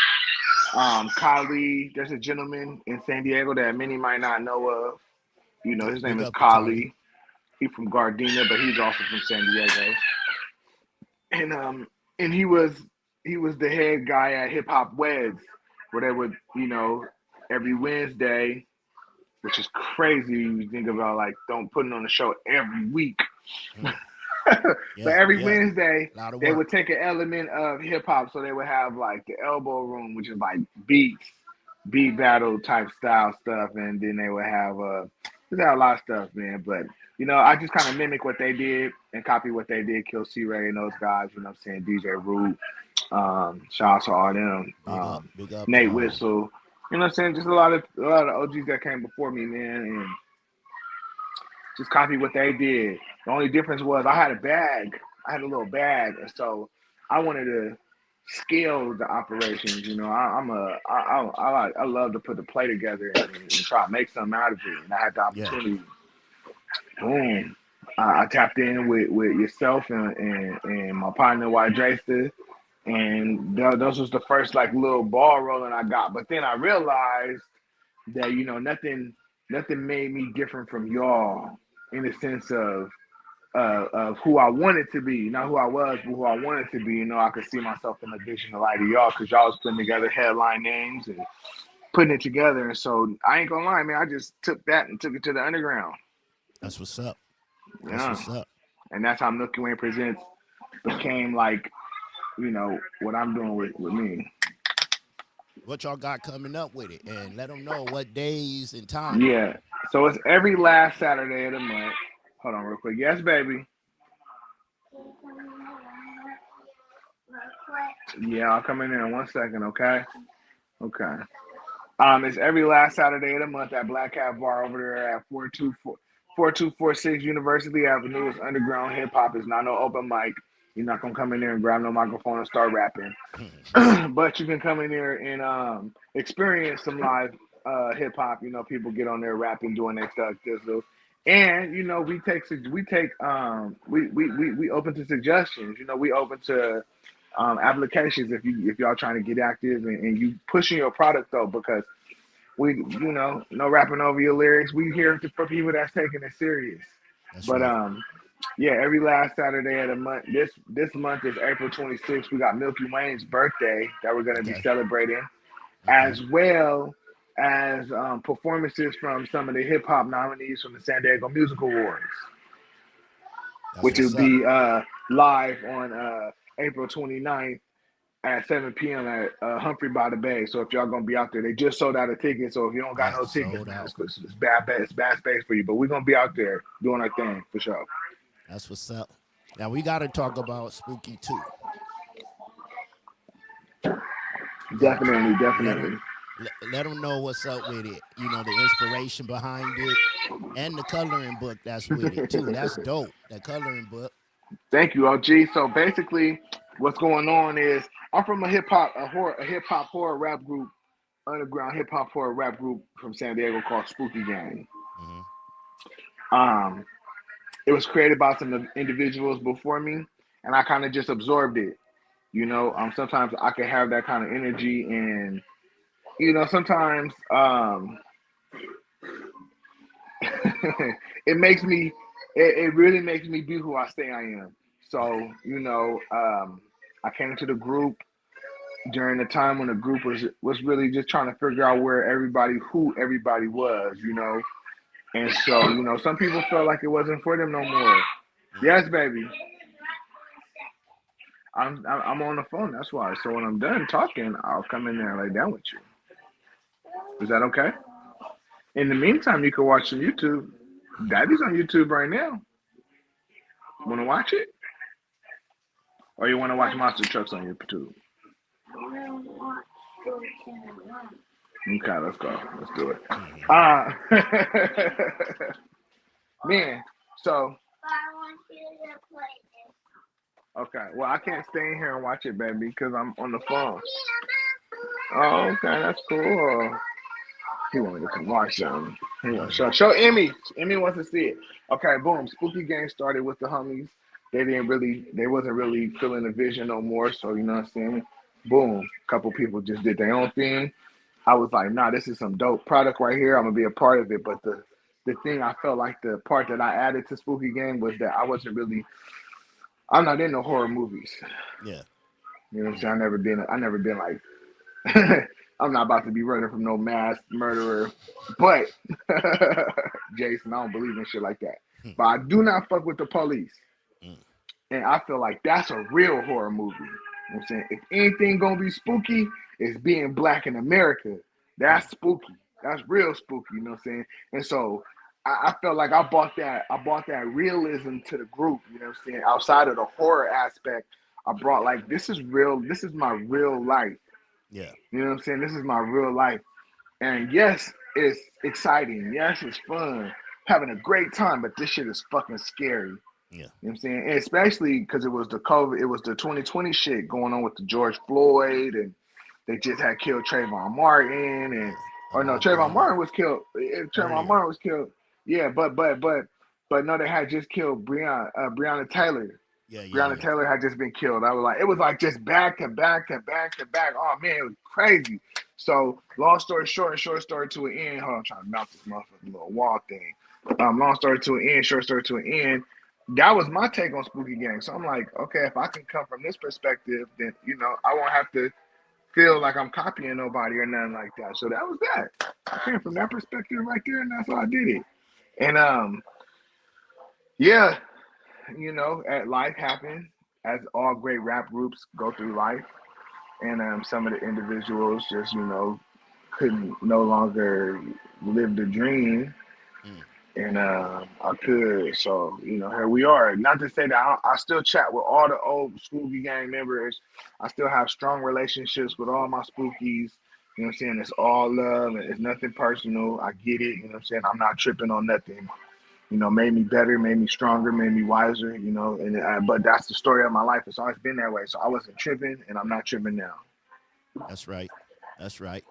Kali. There's a gentleman in San Diego that many might not know of. His name Big is up to Kali. Kali. He's from Gardena, but he's also from San Diego. And he was the head guy at Hip Hop Weds, where they would, every Wednesday, which is crazy when you think about like don't putting on a show every week. Mm. But Yeah, every yeah. Wednesday A lot of they work. would take an element of hip hop, so they would have like the elbow room, which is like beats, beat battle type style stuff, and then they would have they got a lot of stuff, man. But I just kind of mimic what they did and copy what they did. Kill C Ray and those guys, what I'm saying, DJ Root, shout out to all them, Big up to Nate all of them. Whistle, what I'm saying, just a lot of OGs that came before me, man, and just copy what they did. The only difference was I had a bag. I had a little bag, and so I wanted to scale the operations. I love to put the play together and try to make something out of it. And I had the Yeah. opportunity. Boom. I tapped in with yourself and my partner White Drayster, and those was the first like little ball rolling I got. But then I realized that nothing. nothing made me different from y'all in the sense of who I wanted to be, not who I was, but who I wanted to be. You know, I could see myself in the vision of light of y'all because y'all was putting together headline names and putting it together. And so I ain't gonna lie, man, I just took that and took it to the underground. That's what's up. That's Yeah. what's up. And that's how Milky Way Presents became like, you know, what I'm doing with me. What y'all got coming up with it, and let them know what days and time. Yeah. So it's every last Saturday of the month. Hold on real quick. Yes, baby. Yeah, I'll come in there in 1 second, okay? Okay. It's every last Saturday of the month at Black Cat Bar over there at 4246 University Avenue. It's underground hip hop. It's not no open mic. You're not gonna come in there and grab no microphone and start rapping. But you can come in there and experience some live hip hop. You know, people get on there rapping, doing their stuff. And you know, we open to suggestions. You know, we open to applications if y'all trying to get active and you pushing your product though, because we, you know, no rapping over your lyrics. We here for people that's taking it serious. That's but right. Yeah, every last Saturday of the month. This month is April 26th. We got Milky Wayne's birthday that we're going to be celebrating, as well as performances from some of the hip hop nominees from the San Diego Music Awards, which will be live on April 29th at 7 p.m. at Humphrey by the Bay. So if y'all gonna be out there, they just sold out a ticket. So if you don't got no tickets, man, it's bad space for you. But we're gonna be out there doing our thing for sure. That's what's up. Now we got to talk about Spooky too. Definitely. Let them know what's up with it. You know, the inspiration behind it and the coloring book that's with it too. That's dope. That coloring book. Thank you, OG. So basically, what's going on is I'm from a hip hop horror rap group, underground hip hop horror rap group from San Diego called Spooky Gang. Mm-hmm. It was created by some individuals before me, and I kind of just absorbed it. You know, sometimes I can have that kind of energy, and you know, sometimes it really makes me be who I say I am. So, you know, I came into the group during the time when the group was really just trying to figure out who everybody was, you know. And so, you know, some people felt like it wasn't for them no more. Yes, baby. I'm on the phone, that's why. So when I'm done talking, I'll come in there and lay down with you. Is that okay? In the meantime, you can watch some YouTube. Daddy's on YouTube right now. Want to watch it? Or you want to watch Monster Trucks on YouTube? Okay, let's go. Let's do it. Man, so. Okay, well, I can't stay in here and watch it, baby, because I'm on the phone. Oh, okay, that's cool. He wanted to come watch them. Show Emmy. Emmy wants to see it. Okay, boom. Spooky Gang started with the homies. They wasn't really feeling the vision no more. So, you know what I'm saying? Boom. A couple people just did their own thing. I was like, nah, this is some dope product right here. I'm going to be a part of it. But the thing I felt like the part that I added to Spooky Gang was that I'm not into horror movies. Yeah. You know what I'm saying? I never been like, I'm not about to be running from no mass murderer. But, Jason, I don't believe in shit like that. But I do not fuck with the police. And I feel like that's a real horror movie. You know what I'm saying? If anything gonna be spooky, it's being black in America. That's spooky. That's real spooky, you know what I'm saying? And so I felt like I brought that realism to the group, you know what I'm saying? Outside of the horror aspect, I brought like, this is real, this is my real life. Yeah. You know what I'm saying? This is my real life. And yes, it's exciting. Yes, it's fun. Having a great time, but this shit is fucking scary. Yeah. You know what I'm saying? And especially because it was the COVID, it was the 2020 shit going on with the George Floyd, and they just had killed Trayvon Martin, and Trayvon Martin was killed. Trayvon Martin was killed. Yeah, but no, they had just killed Breonna Taylor. Breonna Taylor had just been killed. It was like just back to back to back to back. Oh man, it was crazy. So long story short, and short story to an end. Hold on, I'm trying to mount this motherfucking little wall thing. Long story to an end, short story to an end. That was my take on Spooky Gang. So I'm like, okay, if I can come from this perspective, then I won't have to feel like I'm copying nobody or nothing like that. So that was that. I came from that perspective right there, and that's how I did it. And yeah, life happened as all great rap groups go through life, and some of the individuals just couldn't no longer live the dream. And I could, so here we are. Not to say that I still chat with all the old Spooky Gang members. I still have strong relationships with all my Spookies. You know what I'm saying? It's all love and it's nothing personal. I get it. You know what I'm saying? I'm not tripping on nothing. Made me better, made me stronger, made me wiser. But that's the story of my life. It's always been that way. So I wasn't tripping, and I'm not tripping now. That's right. That's right.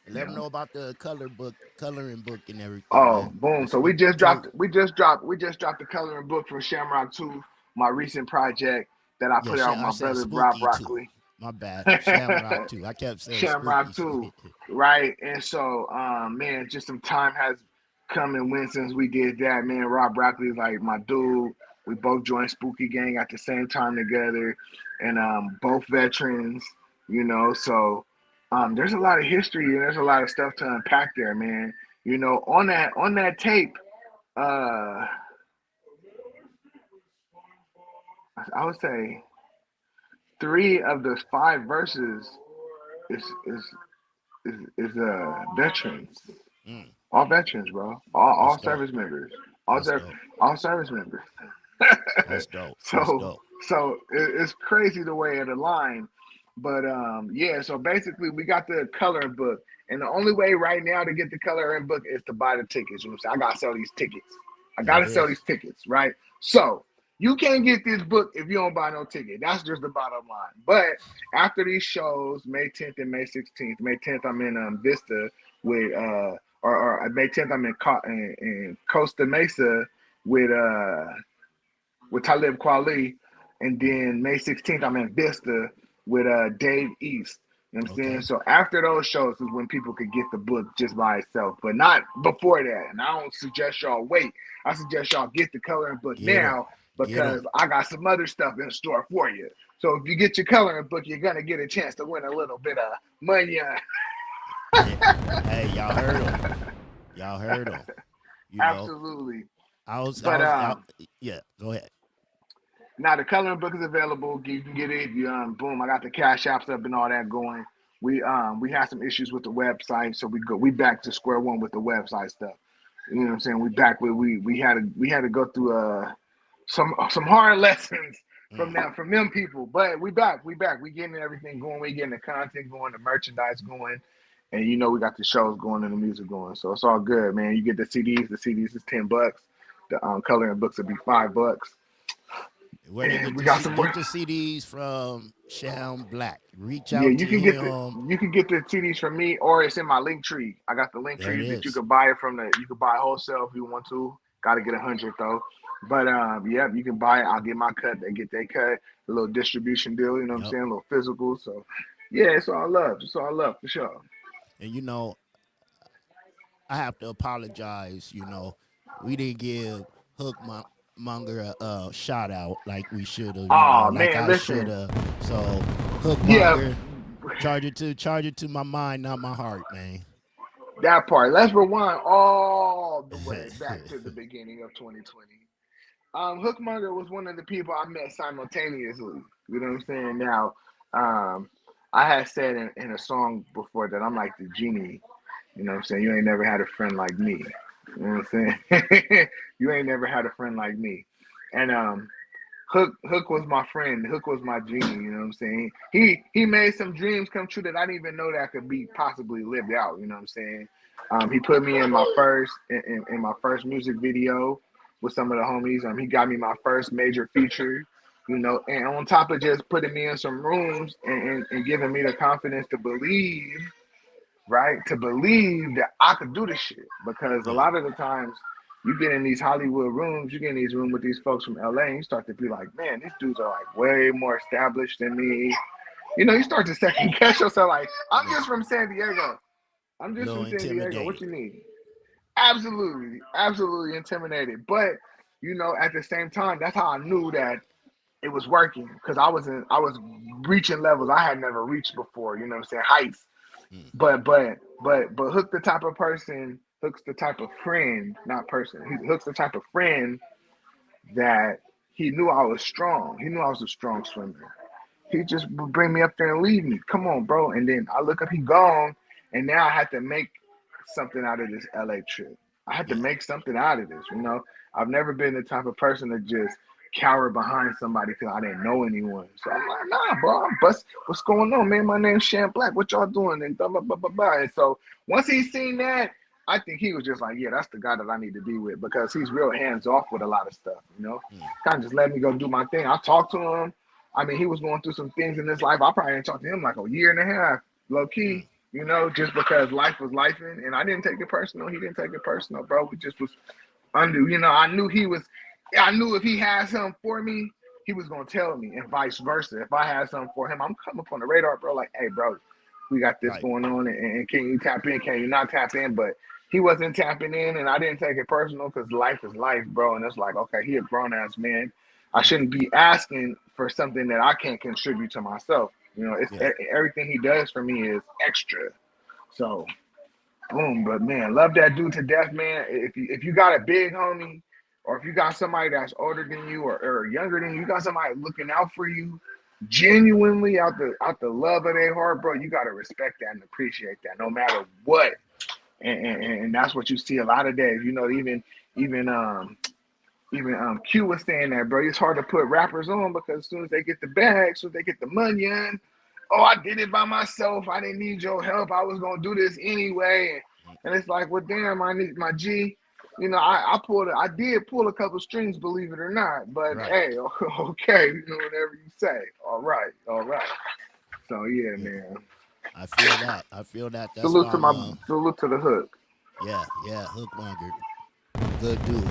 Let them know about the coloring book and everything. Oh, man. boom! So we just dropped the coloring book for Shamrock 2, my recent project that I put out with my brother Rob Broccoli. My bad. Shamrock 2. I kept saying Shamrock Spooky. 2, right? And so, man, just some time has come and went since we did that. Man, Rob Broccoli is like my dude. We both joined Spooky Gang at the same time together, and both veterans. So. There's a lot of history and there's a lot of stuff to unpack there, man. On that tape, I would say 3 of the 5 verses is veterans. All veterans, bro. All service members. All service members. That's dope. So it's crazy the way it aligned. But yeah, so basically we got the coloring book, and the only way right now to get the coloring book is to buy the tickets. You know what I'm saying? I gotta sell these tickets. Right? So you can't get this book if you don't buy no ticket. That's just the bottom line. But after these shows, May 10th and May 16th. May 10th I'm in Vista with or May 10th I'm in Costa Mesa with Talib Kweli, and then May 16th I'm in Vista with Dave East. You know what I'm saying? So after those shows is when people could get the book just by itself, but not before that. And I don't suggest y'all wait. I suggest y'all get the coloring book now because I got some other stuff in store for you. So if you get your coloring book, you're gonna get a chance to win a little bit of money. Hey, y'all heard him. Absolutely. Yeah, go ahead. Now the coloring book is available. You can get it. Boom! I got the cash apps up and all that going. We had some issues with the website, so we back to square one with the website stuff. You know what I'm saying? We back with we had to go through some hard lessons from them people, but we back. We getting everything going. We getting the content going, the merchandise going, and we got the shows going and the music going. So it's all good, man. You get the CDs. The CDs is $10. The coloring books will be $5. Where they get the CDs from Sham Blak. Reach out to him. You can get the CDs from me, or it's in my link tree. I got the link tree that you can buy it from. You can buy wholesale if you want to. Got to get 100 though. But yeah, you can buy it. I'll get my cut. They get their cut. A little distribution deal. You know what I'm saying? A little physical. So yeah, it's all love. It's all love for sure. And I have to apologize. We didn't give Hook Monger a shout out like we should have. I should have. So Hook Monger, charge it to my mind, not my heart, man. That part. Let's rewind all the way back to the beginning of 2020. Hook Monger was one of the people I met simultaneously. You know what I'm saying? Now, I had said in a song before that I'm like the genie. You know what I'm saying? You ain't never had a friend like me. You know what I'm saying? You ain't never had a friend like me. And Hook was my friend. Hook was my genie. You know what I'm saying? He made some dreams come true that I didn't even know that could be possibly lived out. You know what I'm saying? He put me in my first music video with some of the homies. He got me my first major feature. And on top of just putting me in some rooms and giving me the confidence to believe. Right? To believe that I could do this shit. Because a lot of the times you get in these Hollywood rooms, you get in these rooms with these folks from LA, and you start to be like, man, these dudes are like way more established than me. you start to second guess yourself. Like, I'm just from San Diego. I'm just Little from San Diego. What intimidated. you need? Absolutely, absolutely intimidated. But at the same time, that's how I knew that it was working because I was reaching levels I had never reached before. You know what I'm saying? Heights. But Hook the type of person, Hook's the type of friend, not person. Hook's the type of friend that he knew I was strong. He knew I was a strong swimmer. He just would bring me up there and leave me. Come on, bro. And then I look up, he gone, and now I had to make something out of this LA trip. I had to make something out of this. I've never been the type of person to just cower behind somebody because I didn't know anyone. So I'm like, nah, bro, what's going on, man? My name's Sham Blak. What y'all doing? And blah, blah, blah, blah, blah. And so once he seen that, I think he was just like, yeah, that's the guy that I need to be with because he's real hands off with a lot of stuff, Kind of just let me go do my thing. I talked to him. I mean, he was going through some things in his life. I probably didn't talk to him like a year and a half, low key, just because life was lifing. And I didn't take it personal. He didn't take it personal, bro. We just was under, I knew if he had something for me, he was going to tell me, and vice versa. If I had something for him, I'm coming up on the radar, bro. Like, hey, bro, we got this going on, and can you tap in? Can you not tap in? But he wasn't tapping in, and I didn't take it personal because life is life, bro. And it's like, okay, he a grown-ass man. I shouldn't be asking for something that I can't contribute to myself. Everything he does for me is extra. So, boom. But, man, love that dude to death, man. If you got a big homie, or if you got somebody that's older than you or younger than you, you got somebody looking out for you, genuinely out the love of their heart, bro, you got to respect that and appreciate that no matter what. And that's what you see a lot of days. Even Q was saying that, bro. It's hard to put rappers on because as soon as they get the bag, as soon as they get the money in, oh, I did it by myself. I didn't need your help. I was gonna do this anyway. And it's like, well, damn, my G. I did pull a couple strings, believe it or not. But hey, okay, whatever you say. All right. So yeah, man. I feel that. That's salute why salute to the Hook. Yeah, Hookmonger. Good dude.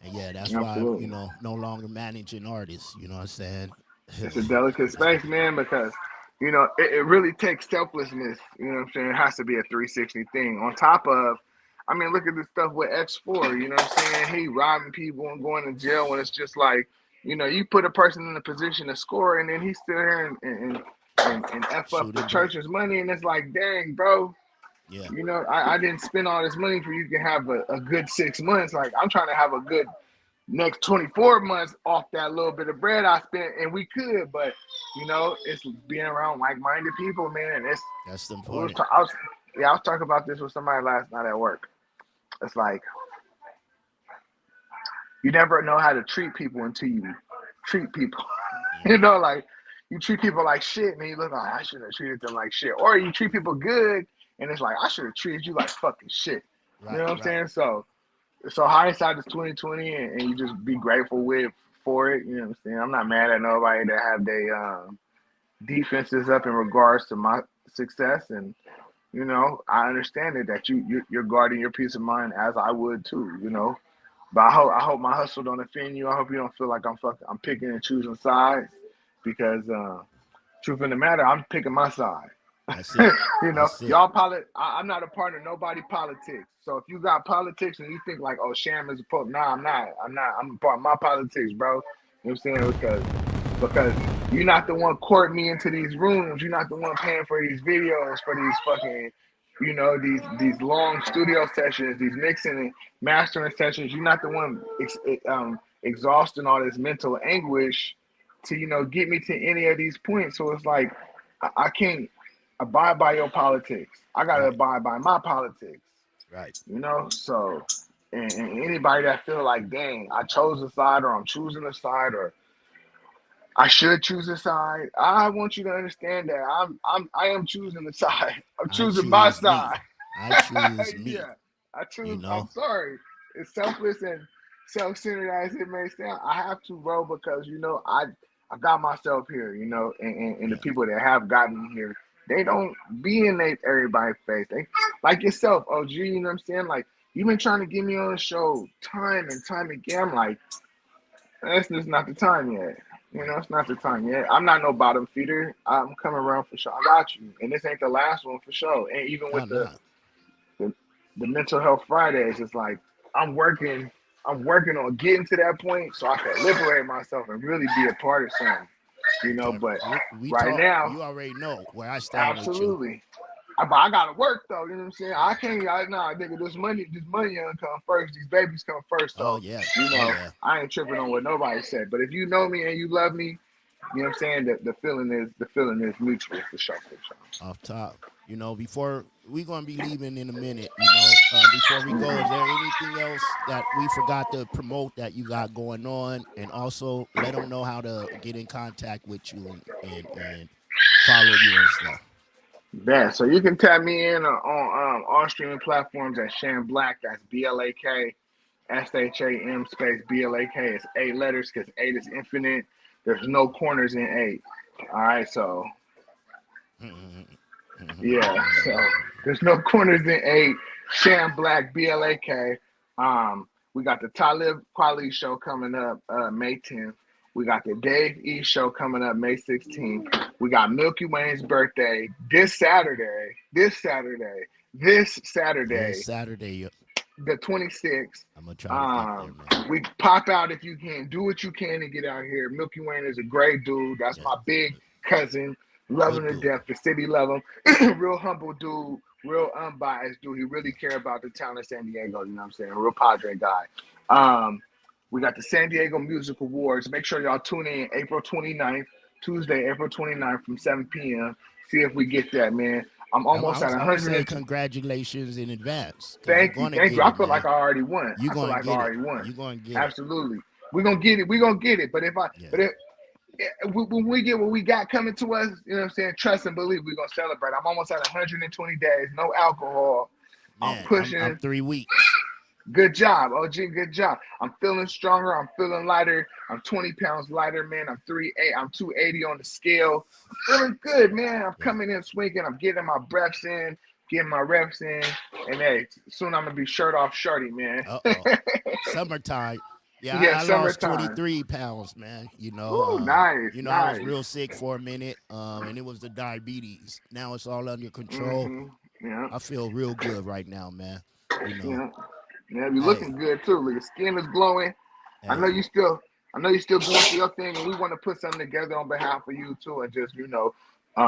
And yeah, that's Absolutely. why, no longer managing artists, you know what I'm saying? It's a delicate space, man, because it really takes selflessness, you know what I'm saying? It has to be a 360 thing. On top of, I mean, look at this stuff with X4, you know what I'm saying? He robbing people and going to jail when it's just like, you put a person in a position to score and then he's still here and F up the church's money, and it's like, dang, bro. Yeah. I didn't spend all this money for you to have a good 6 months. Like, I'm trying to have a good next 24 months off that little bit of bread I spent, and we could, but it's being around like-minded people, man. And that's important. I was talking about this with somebody last night at work. It's like you never know how to treat people until you treat people. Like you treat people like shit, and then you look, I should have treated them like shit, or you treat people good, and it's like I should have treated you like fucking shit. You know what I'm saying? So hindsight is 2020, and you just be grateful for it. You know what I'm saying? I'm not mad at nobody that have their defenses up in regards to my success, and I understand it that you're guarding your peace of mind as I would too. But I hope my hustle don't offend you. I hope you don't feel like I'm picking and choosing sides, because truth in the matter, I'm picking my side. Y'all I'm not a part of nobody politics. So if you got politics and you think like, oh, Sham is a pope, nah, I'm not. I'm a part of my politics, bro. You know what I'm saying? Because you're not the one courting me into these rooms. You're not the one paying for these videos, for these fucking, these long studio sessions, these mixing and mastering sessions. You're not the one exhausting all this mental anguish to get me to any of these points. So it's like I can't abide by your politics. I gotta abide by my politics. Right. So and anybody that feel like, dang, I chose a side, or I'm choosing a side, or I should choose a side, I want you to understand that I am choosing the side. I'm choosing my side. I choose me. Yeah. I choose. I'm sorry. It's selfless and self-centered as it may sound. I have to, bro, because I got myself here, and the people that have gotten me here, they don't be in everybody's face. They like yourself, OG, you know what I'm saying? Like, you've been trying to get me on the show time and time again. I'm like, that's just not the time yet. You know, it's not the time yet. I'm not no bottom feeder. I'm coming around for sure. I got you. And this ain't the last one for sure. And even with the mental health Fridays, it's like I'm working on getting to that point so I can liberate myself and really be a part of something. You know, but right now, you already know where I stand absolutely. with you. But I gotta work though, you know what I'm saying? I can't nigga, this money gonna come first, these babies come first. So you know, I ain't tripping on what nobody said. But if you know me and you love me, you know what I'm saying, the feeling is mutual for sure. Off top. You know, before we're gonna be leaving in a minute, you know, before we go, is there anything else that we forgot to promote that you got going on? And also let them know how to get in contact with you and follow you and stuff. Yeah, so you can tap me in on all streaming platforms at Sham Blak. That's BLAK SHAM space BLAK. It's 8 letters because 8 is infinite. There's no corners in 8. All right, so yeah, so there's no corners in 8. Sham Blak BLAK. We got the Talib Kweli show coming up May 10th. We got the Dave E show coming up May 16th. We got Milky Way's birthday this Saturday, the 26th. I'm gonna try to get there, man. We pop out if you can. Do what you can to get out here. Milky Way is a great dude. That's my big cousin. Love him to death. The city love him. Real humble dude. Real unbiased dude. He really care about the town of San Diego. You know what I'm saying? Real Padre guy. We got the San Diego Music Awards. Make sure y'all tune in April 29th, Tuesday, April 29th from 7 p.m. See if we get that, man. I'm almost at 100. Congratulations in advance. Thank you. I feel like I already won. You're going to get it. You're going to get it. Absolutely. We're going to get it. We're going to get it. But when we get what we got coming to us, you know what I'm saying? Trust and believe we're going to celebrate. I'm almost at 120 days. No alcohol. Man, I'm pushing. I'm 3 weeks. Good job, OG. Good job. I'm feeling stronger. I'm feeling lighter. I'm 20 pounds lighter, man. I'm 280 on the scale. I'm feeling good, man. I'm coming in swinging. I'm getting my breaths in, getting my reps in. And hey, soon I'm gonna be shirt off shorty, man. Summertime. Yeah, I lost 23 pounds, man. You know, nice. You know, I was real sick for a minute, and it was the diabetes. Now it's all under control. Yeah. I feel real good right now, man. You know. Yeah, you're looking good too. Look, your skin is glowing. Hey. I know you still going through your thing, and we want to put something together on behalf of you too. And just, you know,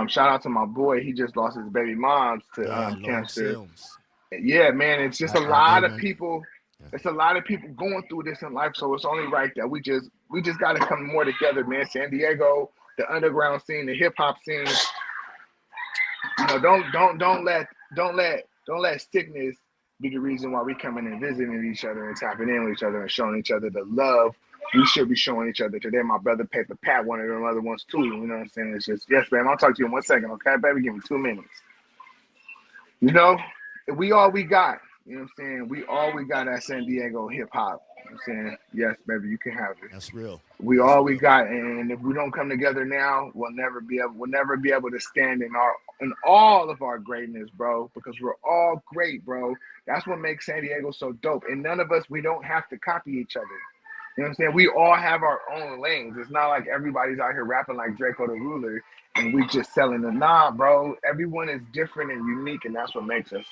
shout out to my boy. He just lost his baby mom to cancer. Yeah, man. It's just a lot of people. It's a lot of people going through this in life, so it's only right that we just got to come more together, man. San Diego, the underground scene, the hip hop scene. You know, don't let sickness be the reason why we coming and visiting each other and tapping in with each other and showing each other the love we should be showing each other today. My brother Paper Pat, one of them other ones too. You know what I'm saying? It's just, yes, man. I'll talk to you in 1 second, okay, baby? Give me 2 minutes. You know, we all we got. You know what I'm saying? We all we got at San Diego hip hop. You know what I'm saying? Yes, baby, you can have it. That's real. We all we got, and if we don't come together now, we'll never be able to stand in all of our greatness, bro, because we're all great, bro. That's what makes San Diego so dope. And none of us, we don't have to copy each other. You know what I'm saying? We all have our own lanes. It's not like everybody's out here rapping like Draco the Ruler and we just selling the bro. Everyone is different and unique, and that's what makes us.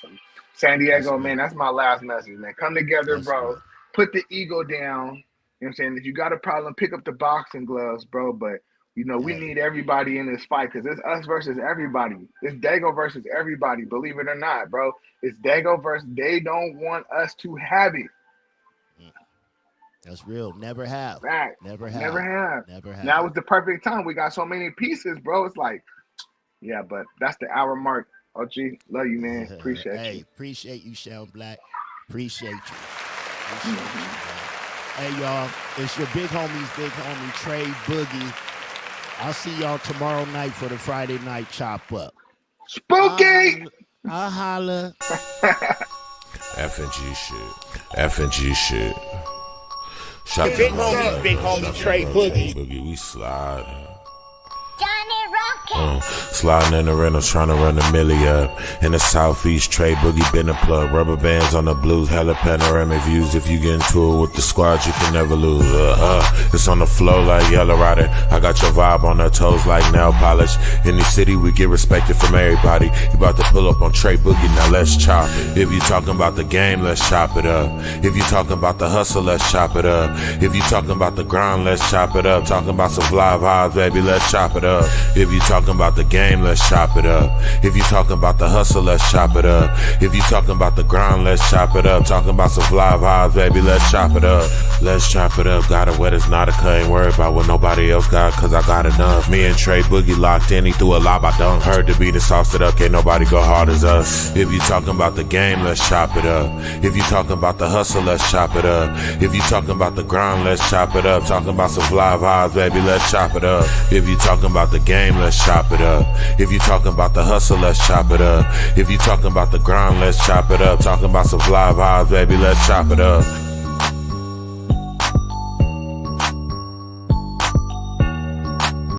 San Diego, man, that's my last message, man. Come together, bro. Put the ego down. You know what I'm saying? If you got a problem, pick up the boxing gloves, bro. But, you know, we need everybody in this fight because it's us versus everybody. It's Dago versus everybody, believe it or not, bro. It's Dago versus, they don't want us to have it. That's real. Never have. Fact. Never have. Never have. Never have. Now is the perfect time. We got so many pieces, bro. It's like, yeah, but that's the hour mark. OG, love you, man. Appreciate you. Hey, appreciate you, Sham Blak. Appreciate you. Hey, y'all, it's your big homie, Trey Boogie. I'll see y'all tomorrow night for the Friday night chop up. Spooky! I'll holla. F&G shit. Big homie, Trey Boogie. We slide. Johnny Rock. Sliding in the rentals, trying to run the milli up. In the southeast, Trey Boogie been a plug. Rubber bands on the blues, hella panoramic views. If you get into it with the squad, you can never lose. It's on the flow like Yellow Rider. I got your vibe on her toes like nail polish. In the city, we get respected from everybody. You about to pull up on Trey Boogie, now let's chop it. If you talking about the game, let's chop it up. If you talking about the hustle, let's chop it up. If you talking about the grind, let's chop it up. Talking about some fly vibes, baby, let's chop it up. If you talking about the game, let's chop it up. If you talking about the hustle, let's chop it up. If you talking about the grind, let's chop it up. Talking about some fly vibes, baby, let's chop it up. Let's chop it up. Got it wet, it's not a cut. Ain't worried about what nobody else got, cause I got enough. Me and Trey Boogie locked in, he threw a lob, I dunk. Heard the beat and sauced it up, can't nobody go hard as us. If you talking about the game, let's chop it up. If you talking about the hustle, let's chop it up. If you talking about the grind, let's chop it up. Talking about some fly vibes, baby, let's chop it up. If you talking about the game, let's chop it up. If you talking about the hustle, let's chop it up. If you talking about the grind, let's chop it up. Talking about some fly vibes, baby, let's chop it up.